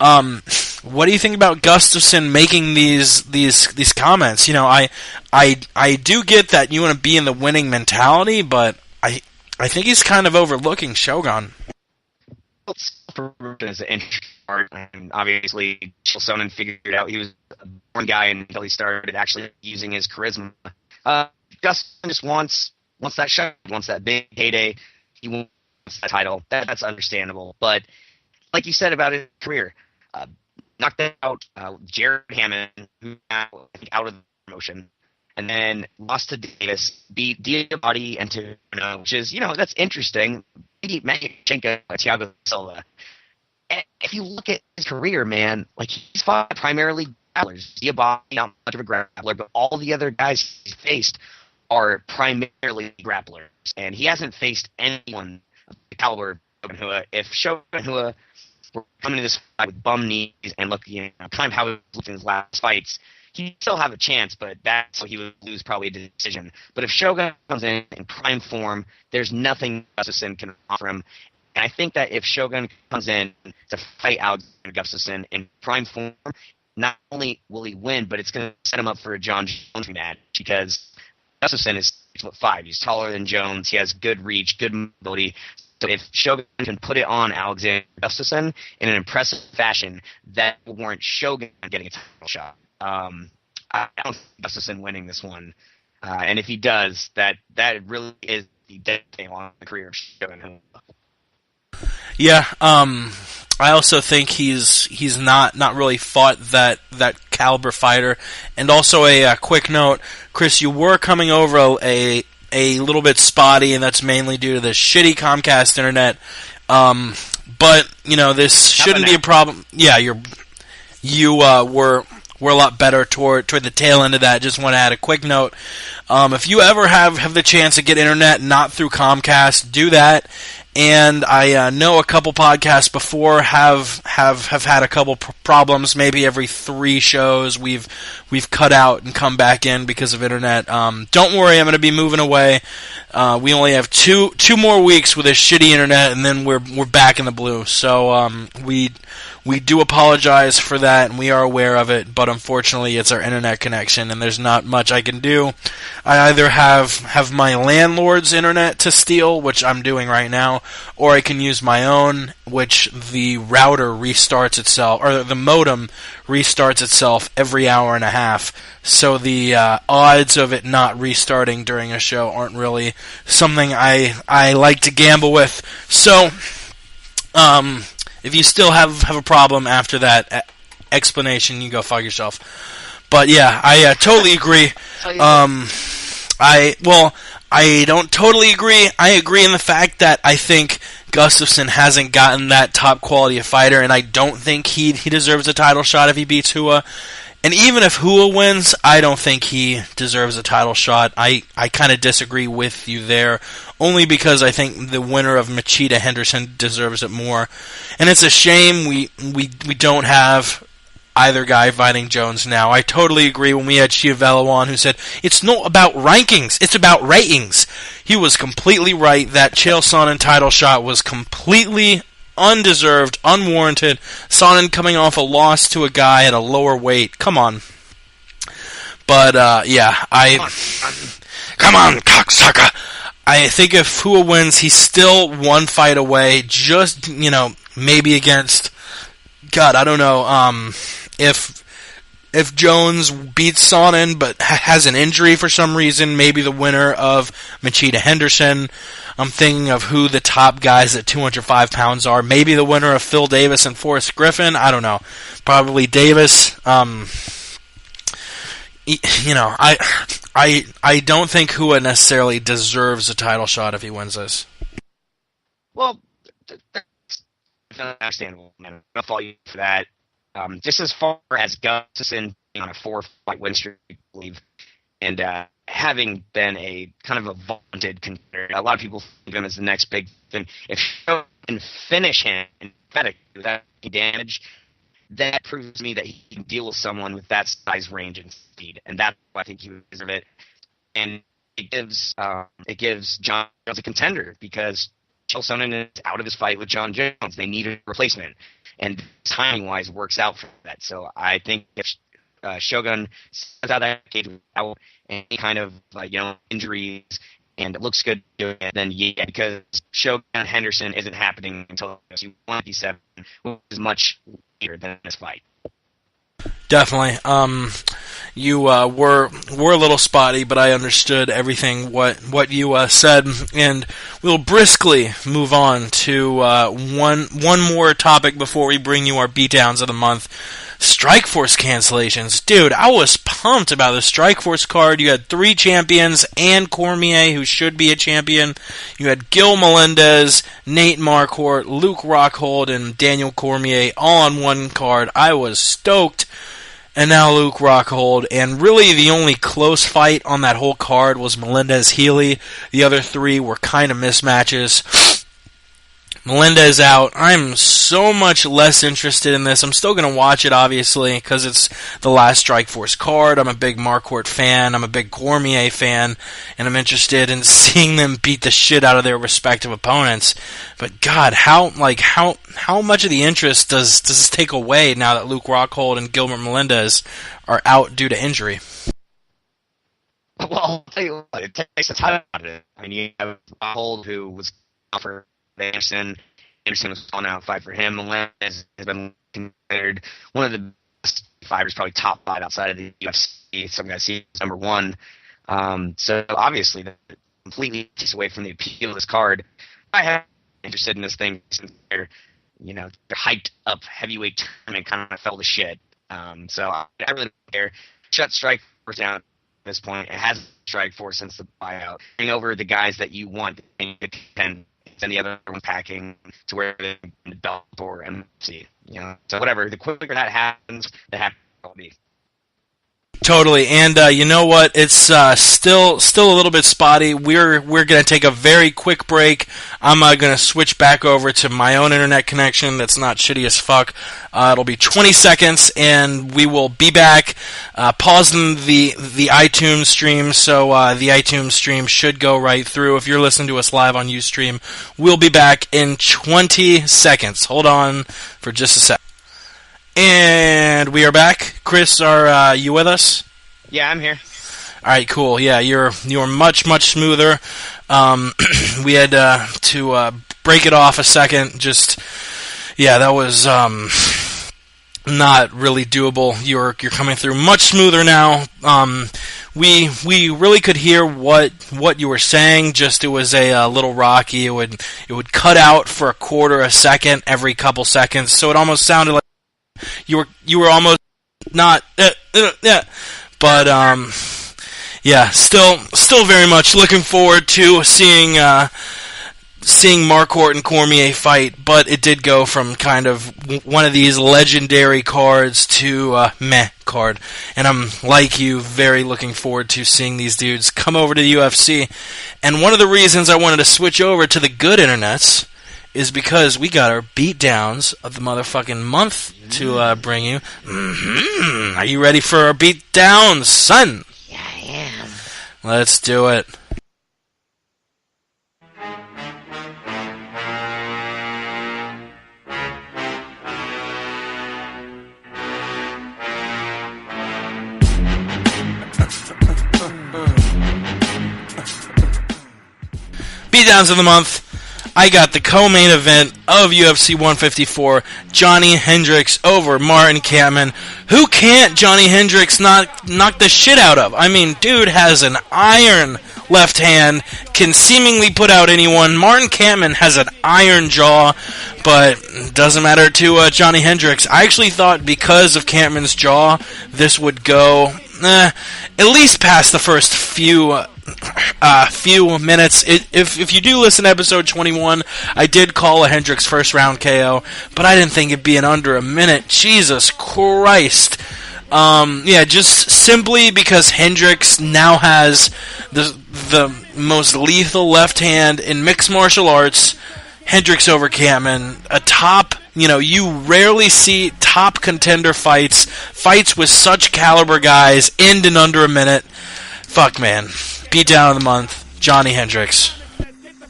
What do you think about Gustafsson making these comments? I do get that you want to be in the winning mentality, but I think he's kind of overlooking Shogun. As an interesting part, and obviously Sonnen figured out he was a born guy until he started actually using his charisma. Gustafsson just wants that shot, wants that big heyday. He wants that title. That's understandable. But like you said about his career, knocked out Jared Hammond, who now I think out of the promotion, and then lost to Davis, beat Diabati and Tuno, which is that's interesting. Beat Magichenko, Thiago Silva. And if you look at his career, man, like he's fought primarily grapplers. Diabati, not much of a grappler, but all the other guys he's faced are primarily grapplers, and he hasn't faced anyone of the caliber of Shogun Rua. If Shogun Rua were coming to this fight with bum knees and kind of how he was looking in his last fights, he'd still have a chance, but that's what he would lose probably a decision. But if Shogun comes in prime form, there's nothing Gustafsson can offer him. And I think that if Shogun comes in to fight Alexander Gustafsson in prime form, not only will he win, but it's going to set him up for a John Jones match, because Gustafsson is 6'5". He's taller than Jones. He has good reach, good mobility. So if Shogun can put it on Alexander Gustafsson in an impressive fashion, that will warrant Shogun getting a title shot. I don't see Gustafsson winning this one. And if he does, that really is the dead thing on the career of Shogun. Yeah, I also think he's not really fought that caliber fighter. And also a quick note, Chris, you were coming over a little bit spotty, and that's mainly due to the shitty Comcast internet. But this shouldn't be a problem. Yeah, you were a lot better toward the tail end of that. Just want to add a quick note. If you ever have the chance to get internet not through Comcast, do that. And I know a couple podcasts before have had a couple problems. Maybe every 3 shows we've cut out and come back in because of internet. Don't worry, I'm going to be moving away. We only have two more weeks with this shitty internet, and then we're back in the blue. So we do apologize for that, and we are aware of it. But unfortunately, it's our internet connection, and there's not much I can do. I either have my landlord's internet to steal, which I'm doing right now, or I can use my own, which the router restarts itself, or the modem restarts itself every hour and a half. So the odds of it not restarting during a show aren't really something I like to gamble with. So, if you still have a problem after that explanation, you go fuck yourself. But yeah, I totally agree. I don't totally agree. I agree in the fact that I think Gustafsson hasn't gotten that top quality of fighter, and I don't think he deserves a title shot if he beats Hua. And even if Hua wins, I don't think he deserves a title shot. I kind of disagree with you there, only because I think the winner of Machida Henderson deserves it more. And it's a shame we don't have either guy fighting Jones now. I totally agree when we had Chiavello on, who said, it's not about rankings, it's about ratings. He was completely right. That Chael Sonnen title shot was completely undeserved, unwarranted. Sonnen coming off a loss to a guy at a lower weight. Come on. But, come on, cocksucker! I think if Hua wins, he's still one fight away, just, maybe against, God, I don't know, if Jones beats Sonnen but has an injury for some reason, maybe the winner of Machida Henderson. I'm thinking of who the top guys at 205 pounds are. Maybe the winner of Phil Davis and Forrest Griffin. I don't know. Probably Davis. I don't think Hua necessarily deserves a title shot if he wins this. Well, that's understandable, man. I'll follow you for that. Just as far as Gustafsson being on a 4-fight win streak, I believe, and having been a kind of a vaunted contender, a lot of people think of him as the next big thing. If you can finish him emphatically without any damage, that proves to me that he can deal with someone with that size, range, and speed, and that's why I think he would deserve it. And it gives John Jones a contender, because Chael Sonnen is out of his fight with John Jones. They need a replacement, and timing-wise works out for that. So I think if Shogun sets out that cage without any kind of injuries and it looks good doing it, then yeah, because Shogun Henderson isn't happening until 157, which is much later than this fight. Definitely. You were a little spotty, but I understood everything what you said, and we'll briskly move on to one more topic before we bring you our beatdowns of the month. Strikeforce cancellations. Dude, I was pumped about the Strikeforce card. You had 3 champions and Cormier, who should be a champion. You had Gil Melendez, Nate Marquardt, Luke Rockhold, and Daniel Cormier all on one card. I was stoked. And now Luke Rockhold, and really the only close fight on that whole card was Melendez-Healy. The other 3 were kind of mismatches. Melendez out. I'm so much less interested in this. I'm still going to watch it, obviously, because it's the last Strikeforce card. I'm a big Marquardt fan. I'm a big Cormier fan, and I'm interested in seeing them beat the shit out of their respective opponents. But God, how much of the interest does this take away now that Luke Rockhold and Gilbert Melendez are out due to injury? Well, I'll tell you what, it takes a time out of it. I mean, you have Rockhold, who was offered Anderson was on out fight for him. Melendez has been considered one of the best fighters, probably top 5 outside of the UFC. Some guys see it as number 1. So obviously that completely takes away from the appeal of this card. I have been interested in this thing since their hyped up heavyweight tournament kind of fell to shit. So I really don't care. Shut Strikeforce down at this point. It hasn't Strikeforce since the buyout. Bring over the guys that you want and send the other one packing to where the belt or MC. So whatever. The quicker that happens, the happier I'll be. Totally, and you know what? It's still a little bit spotty. We're gonna take a very quick break. I'm gonna switch back over to my own internet connection that's not shitty as fuck. It'll be 20 seconds, and we will be back. Pausing the iTunes stream, so the iTunes stream should go right through. If you're listening to us live on Ustream, we'll be back in 20 seconds. Hold on for just a sec. And we are back. Chris, are you with us? Yeah, I'm here. All right, cool. Yeah, you're much smoother. We had to break it off a second. Just that was not really doable. You're coming through much smoother now. We really could hear what you were saying. Just it was a little rocky. It would cut out for a quarter a second every couple seconds. So it almost sounded like you were almost not but still very much looking forward to seeing Marquardt and Cormier fight, but it did go from kind of one of these legendary cards to meh card, and I'm like you, very looking forward to seeing these dudes come over to the UFC. And one of the reasons I wanted to switch over to the good internets is because we got our beatdowns of the motherfucking month to bring you. Are you ready for our beatdowns, son? Yeah, I am. Let's do it. Beatdowns of the month. I got the co-main event of UFC 154, Johnny Hendricks over Martin Kampmann. Who can't Johnny Hendricks knock the shit out of? I mean, dude has an iron left hand, can seemingly put out anyone. Martin Kampmann has an iron jaw, but doesn't matter to Johnny Hendricks. I actually thought because of Kampmann's jaw, this would go at least past the first few minutes. If you do listen to episode 21, I did call a Hendricks first round KO, but I didn't think it'd be in under a minute. Jesus Christ. Just simply because Hendricks now has the most lethal left hand in mixed martial arts. Hendricks over Kampmann, a top, you rarely see top contender fights with such caliber guys end in under a minute. Fuck, man. Beatdown of the month, Johnny Hendricks.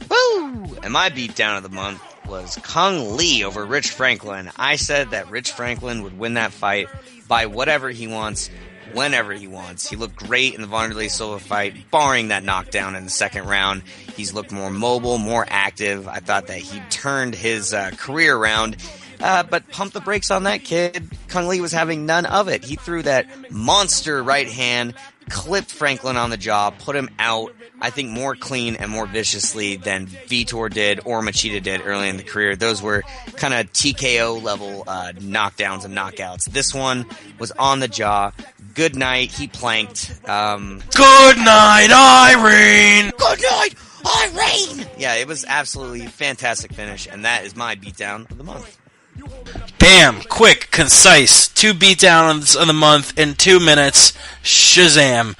Woo! And my beatdown of the month was Kung Lee over Rich Franklin. I said that Rich Franklin would win that fight by whatever he wants, whenever he wants. He looked great in the Wanderlei Silva fight, barring that knockdown in the second round. He's looked more mobile, more active. I thought that he turned his career around. But pump the brakes on that kid. Kung Lee was having none of it. He threw that monster right hand, clipped Franklin on the jaw, put him out, I think more clean and more viciously than Vitor did or Machida did early in the career. Those were kind of TKO level knockdowns and knockouts. This one was on the jaw. Good night. He planked. Good night, Irene! Good night, Irene! Yeah, it was absolutely fantastic finish, and that is my beatdown of the month. Bam! Quick, concise. 2 beatdowns of the month in 2 minutes. Shazam.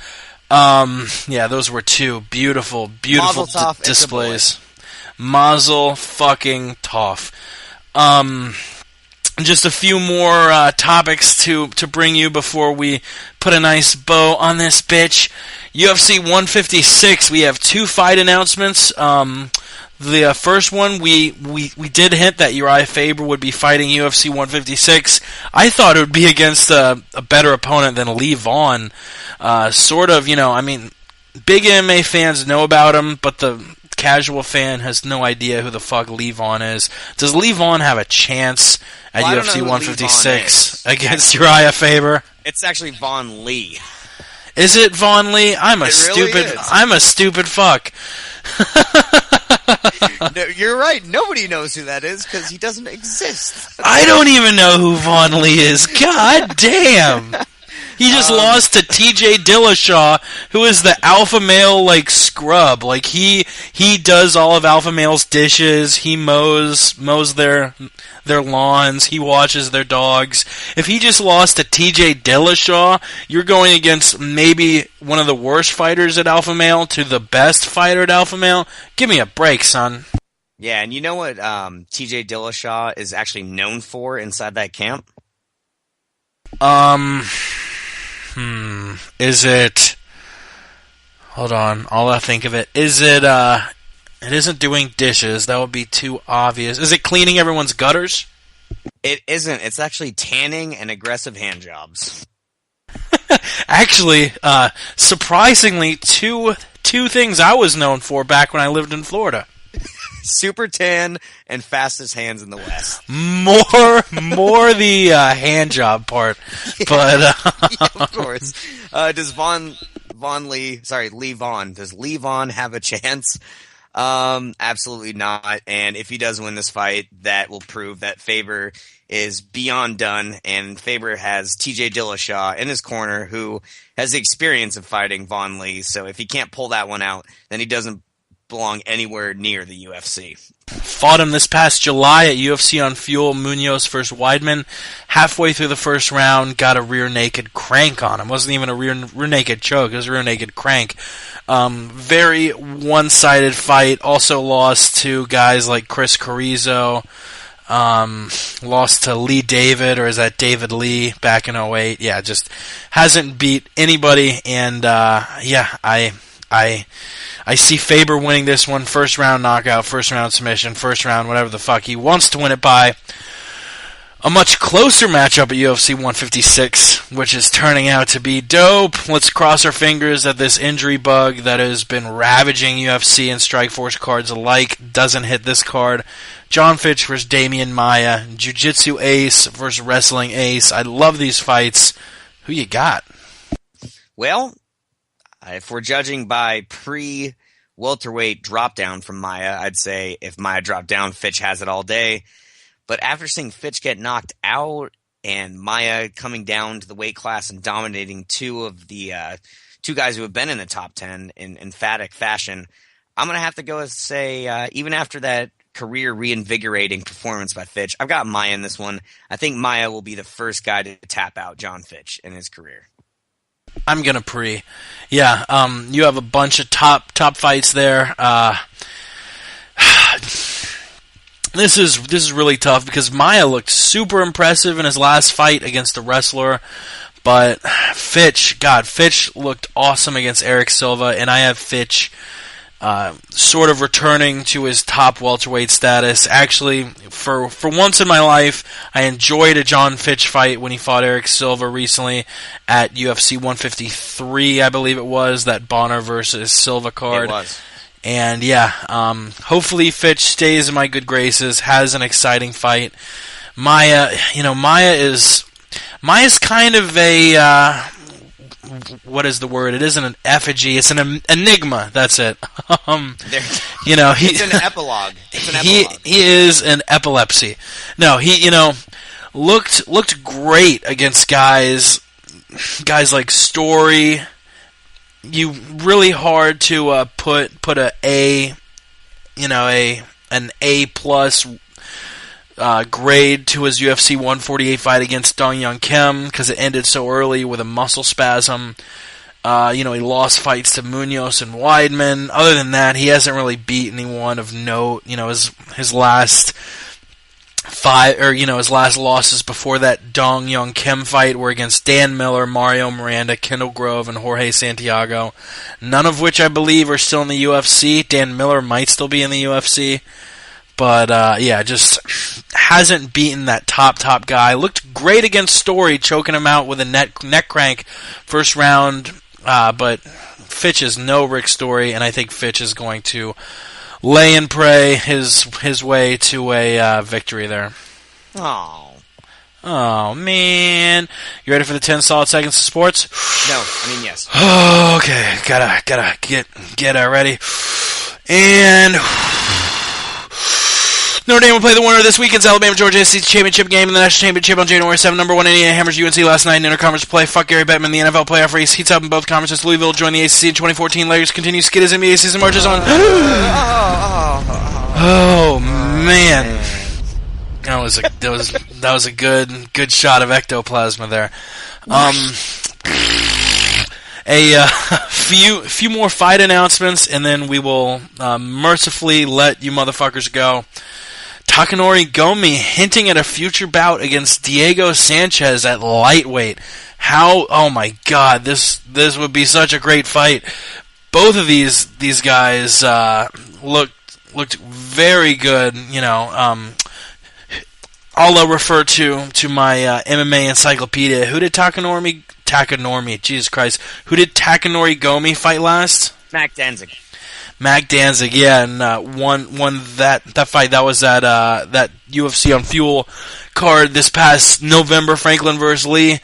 Those were 2 beautiful displays. Mazel fucking tov. Just a few more topics to bring you before we put a nice bow on this bitch. UFC 156, we have 2 fight announcements. The first one, we did hint that Uriah Faber would be fighting UFC 156. I thought it would be against a better opponent than Lee Vaughn. Big MMA fans know about him, but the casual fan has no idea who the fuck Lee Vaughn is. Does Lee Vaughn have a chance at UFC 156 against Uriah Faber? It's actually Vaughn Lee. Is it Vaughn Lee? I'm a stupid fuck. No, you're right. Nobody knows who that is because he doesn't exist. I don't even know who Vaughn Lee is. God damn. He just lost to T.J. Dillashaw, who is the alpha male scrub. He does all of alpha male's dishes. He mows their lawns. He watches their dogs. If he just lost to T.J. Dillashaw, you're going against maybe one of the worst fighters at alpha male to the best fighter at alpha male. Give me a break, son. Yeah, and you know what T.J. Dillashaw is actually known for inside that camp? Is it... Hold on, I'll think of it. Is it, it isn't doing dishes. That would be too obvious. Is it cleaning everyone's gutters? It isn't. It's actually tanning and aggressive hand jobs. Actually, surprisingly, two things I was known for back when I lived in Florida. Super tan and fastest hands in the West. More the hand job part, but yeah, of course. Does Lee Vaughn have a chance? Absolutely not. And if he does win this fight, that will prove that Faber is beyond done. And Faber has T.J. Dillashaw in his corner, who has the experience of fighting Vaughn Lee. So if he can't pull that one out, then he doesn't belong anywhere near the UFC. Fought him this past July at UFC on Fuel, Munoz versus Weidman. Halfway through the first round, got a rear naked crank on him. Wasn't even a rear naked choke, it was a rear naked crank. Very one-sided fight. Also lost to guys like Chris Carrizo. Lost to Lee David, or is that David Lee, back in 2008. Yeah, just hasn't beat anybody, and I see Faber winning this one. First round knockout, first round submission, first round whatever the fuck he wants to win it by. A much closer matchup at UFC 156, which is turning out to be dope. Let's cross our fingers that this injury bug that has been ravaging UFC and Strikeforce cards alike doesn't hit this card. John Fitch versus Damian Maia, Jiu-Jitsu ace versus wrestling ace. I love these fights. Who you got? Well, if we're judging by pre-welterweight drop-down from Maia, I'd say if Maia dropped down, Fitch has it all day. But after seeing Fitch get knocked out and Maia coming down to the weight class and dominating two guys who have been in the top 10 in emphatic fashion, I'm going to have to go and say, even after that career reinvigorating performance by Fitch, I've got Maia in this one. I think Maia will be the first guy to tap out John Fitch in his career. I'm gonna pre. Yeah, you have a bunch of top fights there. This is really tough because Maia looked super impressive in his last fight against the wrestler, but Fitch looked awesome against Eric Silva, and I have Fitch sort of returning to his top welterweight status. Actually, for once in my life, I enjoyed a John Fitch fight when he fought Eric Silva recently at UFC 153, I believe it was, that Bonner versus Silva card. It was. And yeah, hopefully Fitch stays in my good graces, has an exciting fight. Maia is kind of a, what is the word? It isn't an effigy, it's an enigma, that's it. It's an epilogue. He is an epilepsy. No, he, looked great against guys like Story. You really hard to put an A plus grade to his UFC 148 fight against Dong Young Kim because it ended so early with a muscle spasm. He lost fights to Munoz and Weidman. Other than that, he hasn't really beat anyone of note. His last his last losses before that Dong Young Kim fight were against Dan Miller, Mario Miranda, Kendall Grove, and Jorge Santiago. None of which I believe are still in the UFC. Dan Miller might still be in the UFC. But, just hasn't beaten that top guy. Looked great against Story, choking him out with a neck crank first round. But Fitch is no Rick Story, and I think Fitch is going to lay and pray his way to a victory there. Oh. Oh, man. You ready for the 10 solid seconds of sports? No, I mean, yes. Okay, gotta get ready. And Notre Dame will play the winner of this weekend's Alabama-Georgia SEC championship game in the national championship on January 7. Number 1 Indiana hammers UNC last night in interconference play. Fuck Gary Bettman. The NFL playoff race heats up in both conferences. Louisville joined the ACC in 2014. Lakers continue skid as NBA season marches on. Oh man, that was a good shot of ectoplasma there. A few more fight announcements, and then we will mercifully let you motherfuckers go. Takanori Gomi hinting at a future bout against Diego Sanchez at lightweight. Oh my god, this would be such a great fight. Both of these guys looked very good. You know, I'll refer to my MMA encyclopedia. Who did Takanori, Jesus Christ. Who did Takanori Gomi fight last? Mac Danzig. Mac Danzig, yeah, and won that fight. That was that UFC on Fuel card this past November, Franklin versus Lee.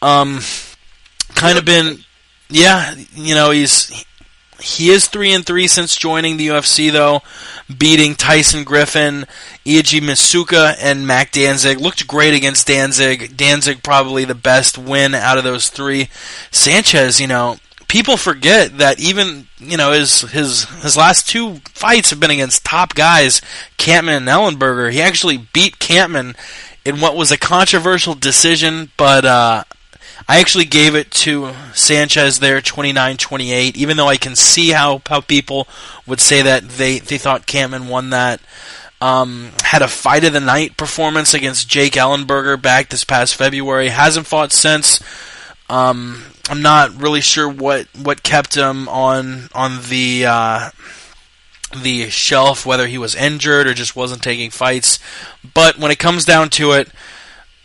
Kind of been, yeah, you know, he is 3-3 since joining the UFC, though, beating Tyson Griffin, Iji Masuka, and Mac Danzig. Looked great against Danzig. Danzig probably the best win out of those three. Sanchez, you know, people forget that even, you know, his last two fights have been against top guys, Kampman and Ellenberger. He actually beat Kampman in what was a controversial decision, but I actually gave it to Sanchez there, 29-28, even though I can see how people would say that they thought Kampman won that. Had a fight of the night performance against Jake Ellenberger back this past February. Hasn't fought since. I'm not really sure what kept him on the shelf, whether he was injured or just wasn't taking fights. But when it comes down to it,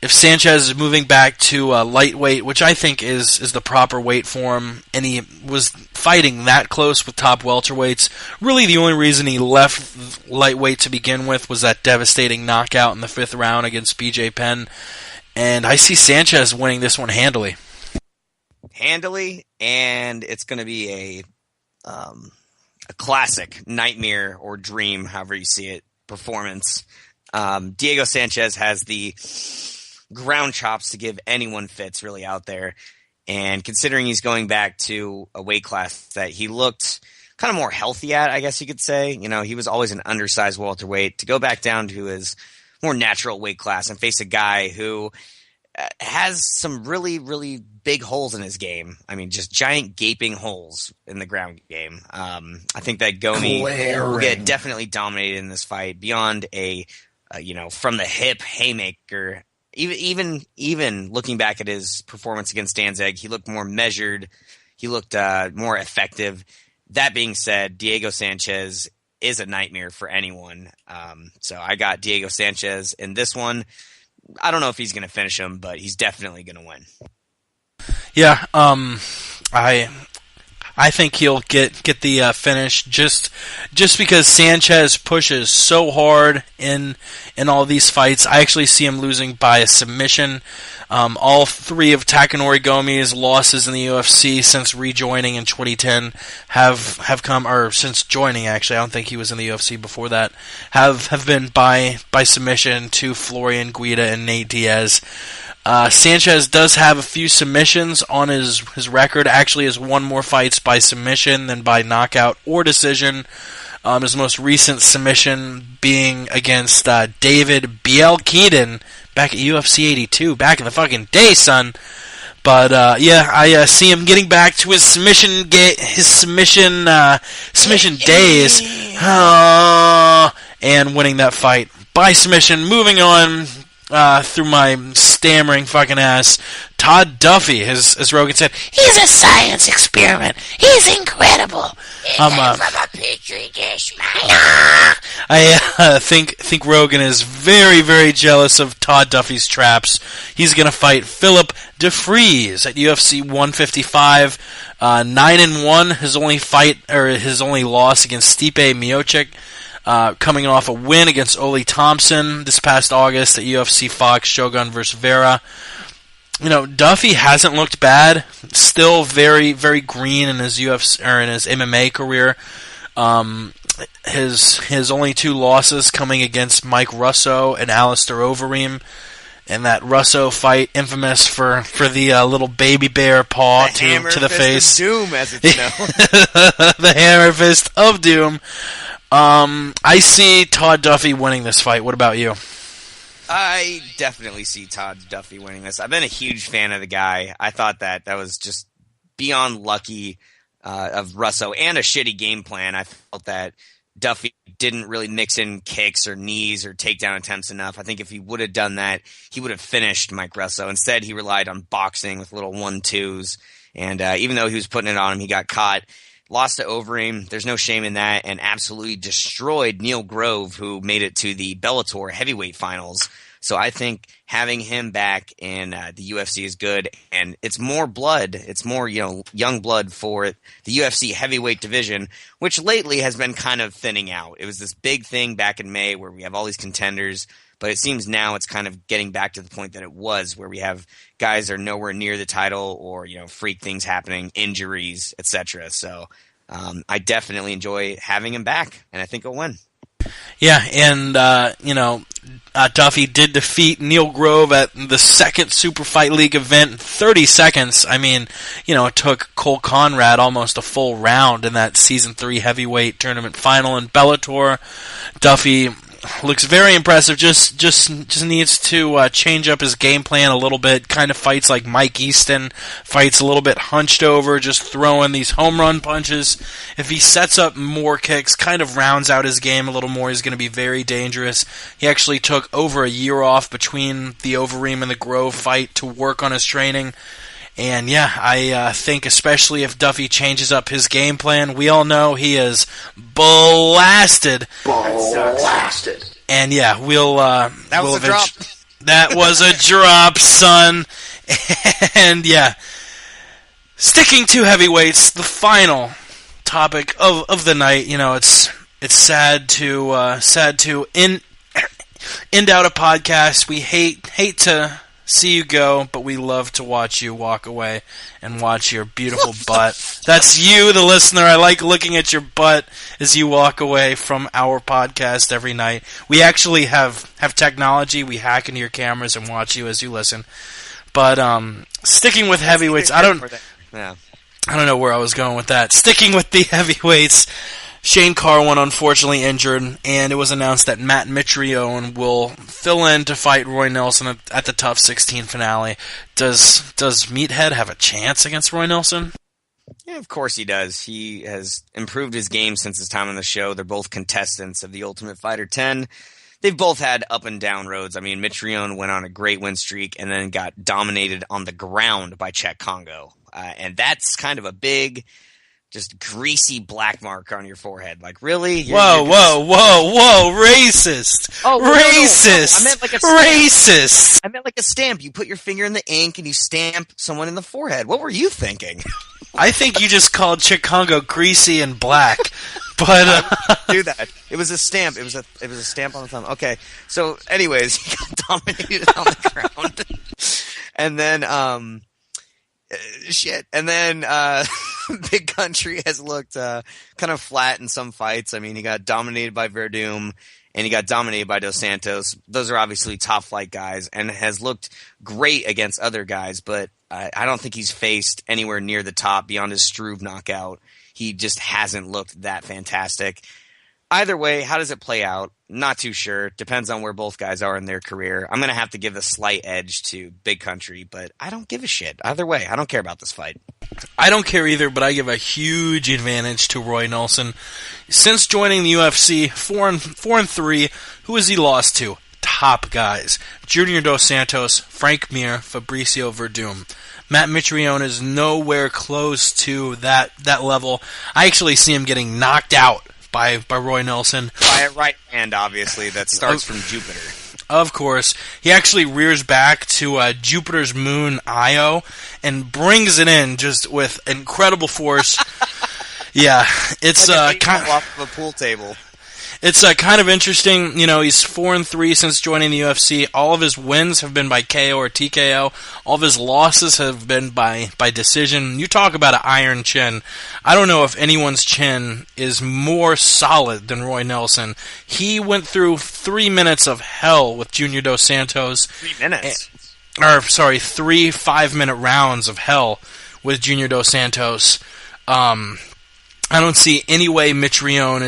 if Sanchez is moving back to lightweight, which I think is the proper weight for him, and he was fighting that close with top welterweights, really the only reason he left lightweight to begin with was that devastating knockout in the 5th round against BJ Penn. And I see Sanchez winning this one handily. And it's going to be a classic nightmare or dream, however you see it, performance. Diego Sanchez has the ground chops to give anyone fits really out there, and considering he's going back to a weight class that he looked kind of more healthy at, I guess you could say. You know, he was always an undersized welterweight. To go back down to his more natural weight class and face a guy who has some really, really big holes in his game. I mean, just giant gaping holes in the ground game. I think that Gomi will get definitely dominated in this fight beyond a from the hip haymaker. Even looking back at his performance against Danzig, he looked more measured. He looked more effective. That being said, Diego Sanchez is a nightmare for anyone. So I got Diego Sanchez in this one. I don't know if he's going to finish him, but he's definitely going to win. Yeah, I think he'll get the finish just because Sanchez pushes so hard in all these fights. I actually see him losing by a submission. All three of Takanori Gomi's losses in the UFC since rejoining in 2010 have come, or since joining actually, I don't think he was in the UFC before that, have been by submission to Florian Guida and Nate Diaz. Sanchez does have a few submissions on his record. Actually has won more fights by submission than by knockout or decision. His most recent submission being against David Bielkiden back at UFC 82, back in the fucking day, son. But I see him getting back to his submission days, and winning that fight by submission. Moving on. Through my stammering fucking ass, Todd Duffy, as Rogan said, he's a science experiment. He's incredible. From a petri dish, I think Rogan is very, very jealous of Todd Duffy's traps. He's gonna fight Philip DeFries at UFC 155. 9-1. His only loss against Stipe Miocic. coming off a win against Ole Thompson this past August at UFC Fox, Shogun versus Vera. Duffy hasn't looked bad. Still very, very green in his UFC or in his MMA career. His only 2 losses coming against Mike Russo and Alistair Overeem. And that Russo fight, infamous for the little baby bear paw to the face. The hammer fist of doom, as it's known. The hammer fist of doom. I see Todd Duffy winning this fight. What about you? I definitely see Todd Duffy winning this. I've been a huge fan of the guy. I thought that was just beyond lucky of Russo and a shitty game plan. I felt that Duffy didn't really mix in kicks or knees or takedown attempts enough. I think if he would have done that, he would have finished Mike Russo. Instead, he relied on boxing with little 1-2s. And even though he was putting it on him, he got caught. Lost to Overeem. There's no shame in that. And absolutely destroyed Neil Grove, who made it to the Bellator heavyweight finals. So I think having him back in the UFC is good. And it's more blood. It's more, young blood for the UFC heavyweight division, which lately has been kind of thinning out. It was this big thing back in May where we have all these contenders. But it seems now it's kind of getting back to the point that it was, where we have guys that are nowhere near the title, or freak things happening, injuries, etc. So I definitely enjoy having him back, and I think he'll win. Yeah, and Duffy did defeat Neil Grove at the second Super Fight League event in 30 seconds. I mean, it took Cole Conrad almost a full round in that Season 3 heavyweight tournament final in Bellator. Duffy looks very impressive. Just needs to change up his game plan a little bit. Kind of fights like Mike Easton. Fights a little bit hunched over, just throwing these home run punches. If he sets up more kicks, kind of rounds out his game a little more, he's going to be very dangerous. He actually took over a year off between the Overeem and the Grove fight to work on his training. And yeah, I think especially if Duffy changes up his game plan, we all know he is blasted. And yeah, That was a drop. That was a drop, son. And yeah, sticking to heavyweights, the final topic of the night. It's sad to end out a podcast. We hate to see you go, but we love to watch you walk away and watch your beautiful butt. That's you, the listener. I like looking at your butt as you walk away from our podcast every night. We actually have technology. We hack into your cameras and watch you as you listen. But sticking with heavyweights, I don't know where I was going with that. Sticking with the heavyweights, Shane Carwin unfortunately injured, and it was announced that Matt Mitrione will fill in to fight Roy Nelson at the Tough 16 finale. Does Meathead have a chance against Roy Nelson? Yeah, of course he does. He has improved his game since his time on the show. They're both contestants of the Ultimate Fighter 10. They've both had up and down roads. I mean, Mitrione went on a great win streak and then got dominated on the ground by Czech Congo. And that's kind of a big, just greasy black mark on your forehead. Like, really? Whoa, racist. Oh, racist. No. I meant like a racist. I meant like a stamp. You put your finger in the ink and you stamp someone in the forehead. What were you thinking? I think you just called Chicago greasy and black. But do that. It was a stamp. It was a stamp on the thumb. Okay. So anyways, he got dominated on the ground. And then and then Big Country has looked kind of flat in some fights. I mean, he got dominated by Verdum and he got dominated by Dos Santos. Those are obviously top flight guys and has looked great against other guys, but I don't think he's faced anywhere near the top beyond his Struve knockout. He just hasn't looked that fantastic. Either way, how does it play out? Not too sure. Depends on where both guys are in their career. I'm going to have to give a slight edge to Big Country, but I don't give a shit. Either way, I don't care about this fight. I don't care either, but I give a huge advantage to Roy Nelson. Since joining the UFC, 4-3, who has he lost to? Top guys. Junior Dos Santos, Frank Mir, Fabricio Verdum. Matt Mitrione is nowhere close to that level. I actually see him getting knocked out by Roy Nelson. By a right hand, obviously, that starts from Jupiter. Of course. He actually rears back to Jupiter's moon, Io, and brings it in just with incredible force. Yeah, it's like kind of off of a pool table. It's kind of interesting. You know, he's 4-3 since joining the UFC. All of his wins have been by KO or TKO. All of his losses have been by decision. You talk about an iron chin. I don't know if anyone's chin is more solid than Roy Nelson. He went through 3 minutes of hell with Junior Dos Santos. 3 minutes? Sorry, 3 5-minute rounds of hell with Junior Dos Santos. I don't see any way Mitrione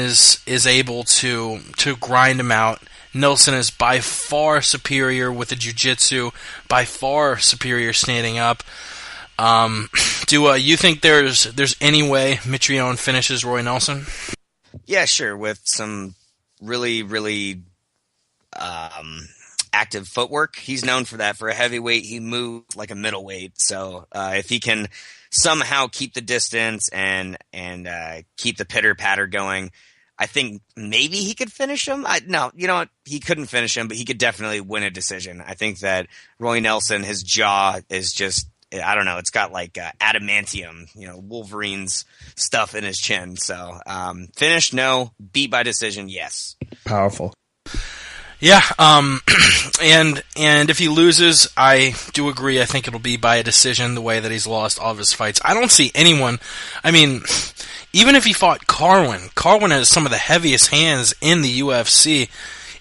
is able to grind him out. Nelson is by far superior with the jiu-jitsu, by far superior standing up. Do you think there's any way Mitrione finishes Roy Nelson? Yeah, sure. With some really, really active footwork. He's known for that. For a heavyweight, he moved like a middleweight. So if he can somehow keep the distance and keep the pitter-patter going, I think maybe he could finish him. No, you know what? He couldn't finish him, but he could definitely win a decision. I think that Roy Nelson, his jaw is just, I don't know, it's got like adamantium, you know, Wolverine's stuff in his chin. So finish, no. Beat by decision, yes. Powerful. Yeah, and if he loses, I do agree. I think it'll be by a decision the way that he's lost all of his fights. I don't see anyone, I mean, even if he fought Carwin has some of the heaviest hands in the UFC.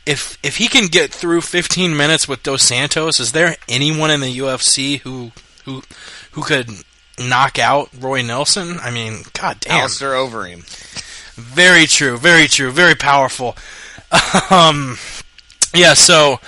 If he can get through 15 minutes with Dos Santos, is there anyone in the UFC who could knock out Roy Nelson? I mean, god damn. Alistair Overeem. Very true, very powerful. Yeah, so,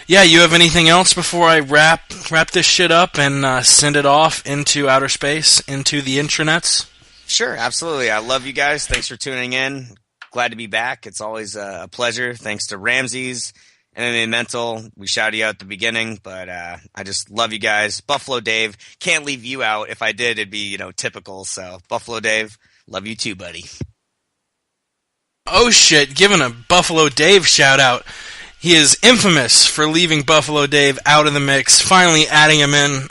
yeah, you have anything else before I wrap this shit up and send it off into outer space, into the intranets? Sure, absolutely. I love you guys. Thanks for tuning in. Glad to be back. It's always a pleasure. Thanks to Ramses, MMA Mental. We shouted you out at the beginning, but I just love you guys. Buffalo Dave. Can't leave you out. If I did, it'd be, typical. So, Buffalo Dave, love you too, buddy. Oh, shit, giving a Buffalo Dave shout-out. He is infamous for leaving Buffalo Dave out of the mix, finally adding him in.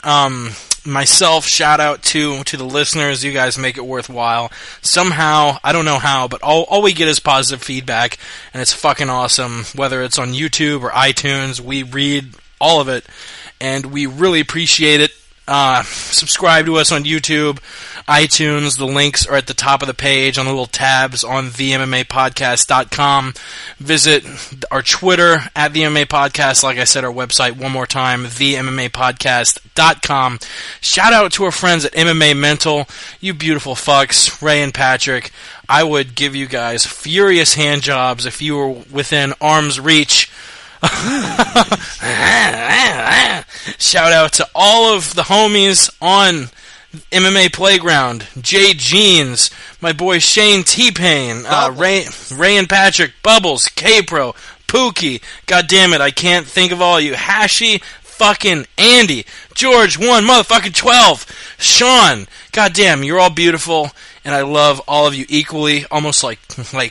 Myself, shout out to the listeners. You guys make it worthwhile. Somehow, I don't know how, but all we get is positive feedback, and it's fucking awesome. Whether it's on YouTube or iTunes, we read all of it, and we really appreciate it. Subscribe to us on YouTube, iTunes. The links are at the top of the page on the little tabs on themmapodcast.com. Visit our Twitter at the MMA Podcast. Like I said, our website one more time, themmapodcast.com. Shout out to our friends at MMA Mental. You beautiful fucks, Ray and Patrick. I would give you guys furious hand jobs if you were within arm's reach. Shout out to all of the homies on MMA Playground. Jay Jeans, my boy Shane T-Pain, Ray and Patrick, Bubbles, K-Pro, Pookie, god damn it, I can't think of all you. Hashi, fucking Andy, George 1, motherfucking 12, Sean, god damn, you're all beautiful, and I love all of you equally, almost like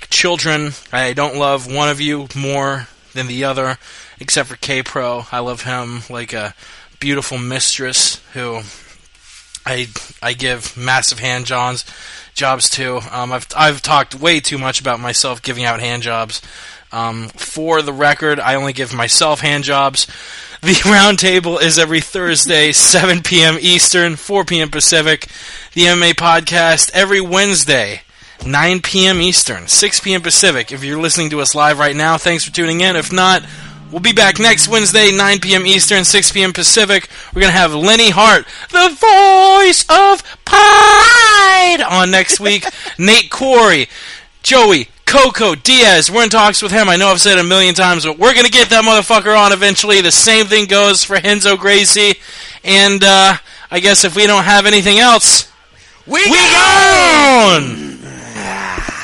children. I don't love one of you more than the other, except for K-Pro. I love him like a beautiful mistress who I give massive hand jobs to. I've talked way too much about myself giving out hand jobs. For the record, I only give myself hand jobs. The Roundtable is every Thursday, 7 p.m. Eastern, 4 p.m. Pacific. The MMA Podcast every Wednesday, 9 p.m. Eastern, 6 p.m. Pacific. If you're listening to us live right now, thanks for tuning in. If not, we'll be back next Wednesday, 9 p.m. Eastern, 6 p.m. Pacific. We're going to have Lenny Hart, the voice of Pride, on next week. Nate Quarry, Joey, Coco, Diaz. We're in talks with him. I know I've said it a million times, but we're going to get that motherfucker on eventually. The same thing goes for Renzo Gracie. And I guess if we don't have anything else, we gone!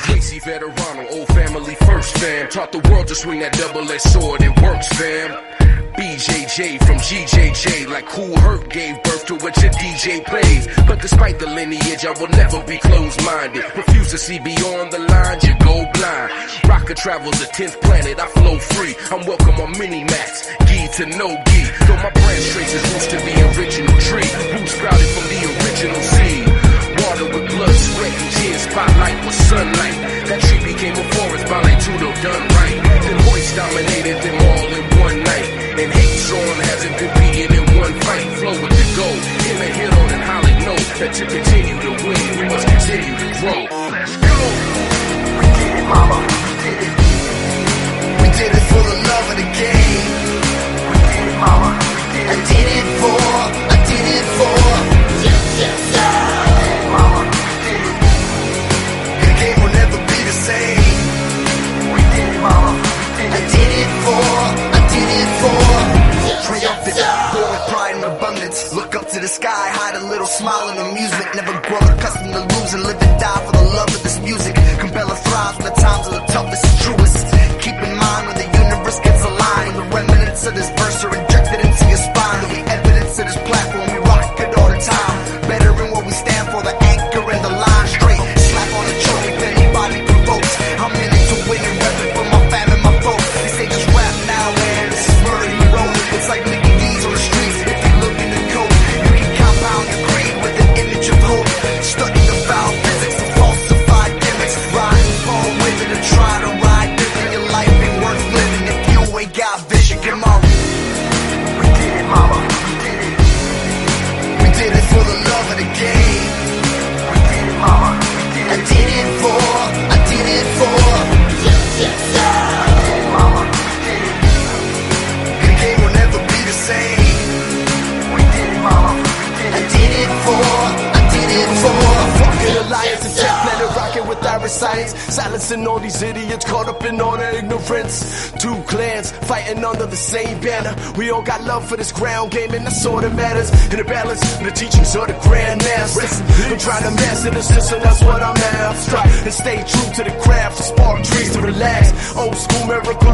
Gracie Veterano, old family first, fam. Taught the world to swing that double-edged sword. It works, fam. BJJ from GJJ, like Cool Herc gave birth to what your DJ plays. But despite the lineage, I will never be closed-minded. Refuse to see beyond the lines, you go blind. Rocker travels the 10th planet, I flow free. I'm welcome on mini-mats, gi to no gi. Though my branch traces roots to the original tree. Roots sprouted from the original seed. Water with blood, sweat, and tears, spotlight with sunlight. That tree became a forest. spotlight Tudo done right. Then Hoist dominated them all in one night. And hate Sean hasn't been beaten in one fight. Flow with the goal, him a hit on and Holly know that to continue to win, we must continue to grow. Let's go. We did it, mama. We did it. We did it for the love of the game. We did it, mama. We did it. I did it for. Yes, yes, yes. Mama, we did it. The game will never be the same. We did it, mama. We did it. I did it for. Triumphant, born with pride and abundance. Look up to the sky, hide a little smile and amusement. Never grown accustomed to losing, live and die for the love of this music. Compel and thrive when the times are the toughest and truest. Keep in mind when the universe gets aligned, the remnants of this verse are injected into your spine. There'll be evidence of this platform, we rock it all the time. Better in what we stand for, the anchor and the line straight. Slap on the choke if anybody provokes. I'm in it to win and rep it for my fam and my folks. They say just rap now, man, this is murder you roll. It's like Mickey D's on the streets. If you look in the code, you can compound your creed with an image of hope. Study the foul physics of falsified gimmicks. Ride and fall with it and try to ride different. Your life ain't worth living if you ain't got vision. Come on. We did it, mama. We did it. We did it for the love of the game. We did it, mama. We did it. I did it for. Yes, yes, yes. Mama, we did it. The game will never be the same. We did it, mama. We did it. I did it for. Fucking alliance and tech planet rocking with Irish science. Silencing all these idiots caught up in all their ignorance. Two clans fighting under the same banner. We all got love for this ground game and that's all that matters. In the balance, the teachings of the grandmasters. I'm trying to master the system, that's what I'm after. And stay true to the craft, to spark trees to relax. Old school miracle,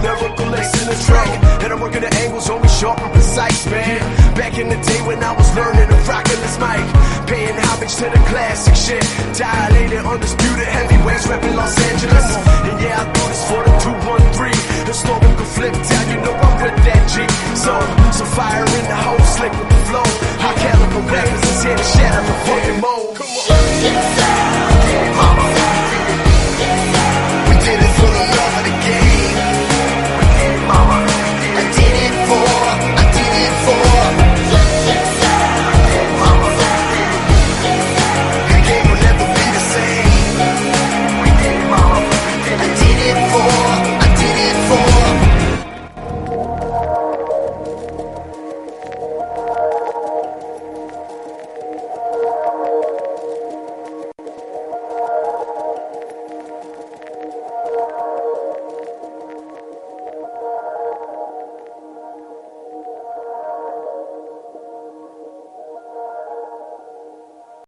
lacing the track. And I'm working the angles on me sharp and precise, man. Back in the day when I was learning to rock in this mic. Paying homage to the classic shit. Dilated, undisputed heavyweights repping Los Angeles. And yeah, I do this for the 213. Historical flip down, you know I'm with that G. So fire in the whole slick with the flow. High caliber rappers is here to shatter the fucking mold. Come on. We did it for the love of the game. We did it, mama. I did it for. Yes, yes, yes. Mama, we did it. The game will never be the same. We did it, mama. We did it. I did it for.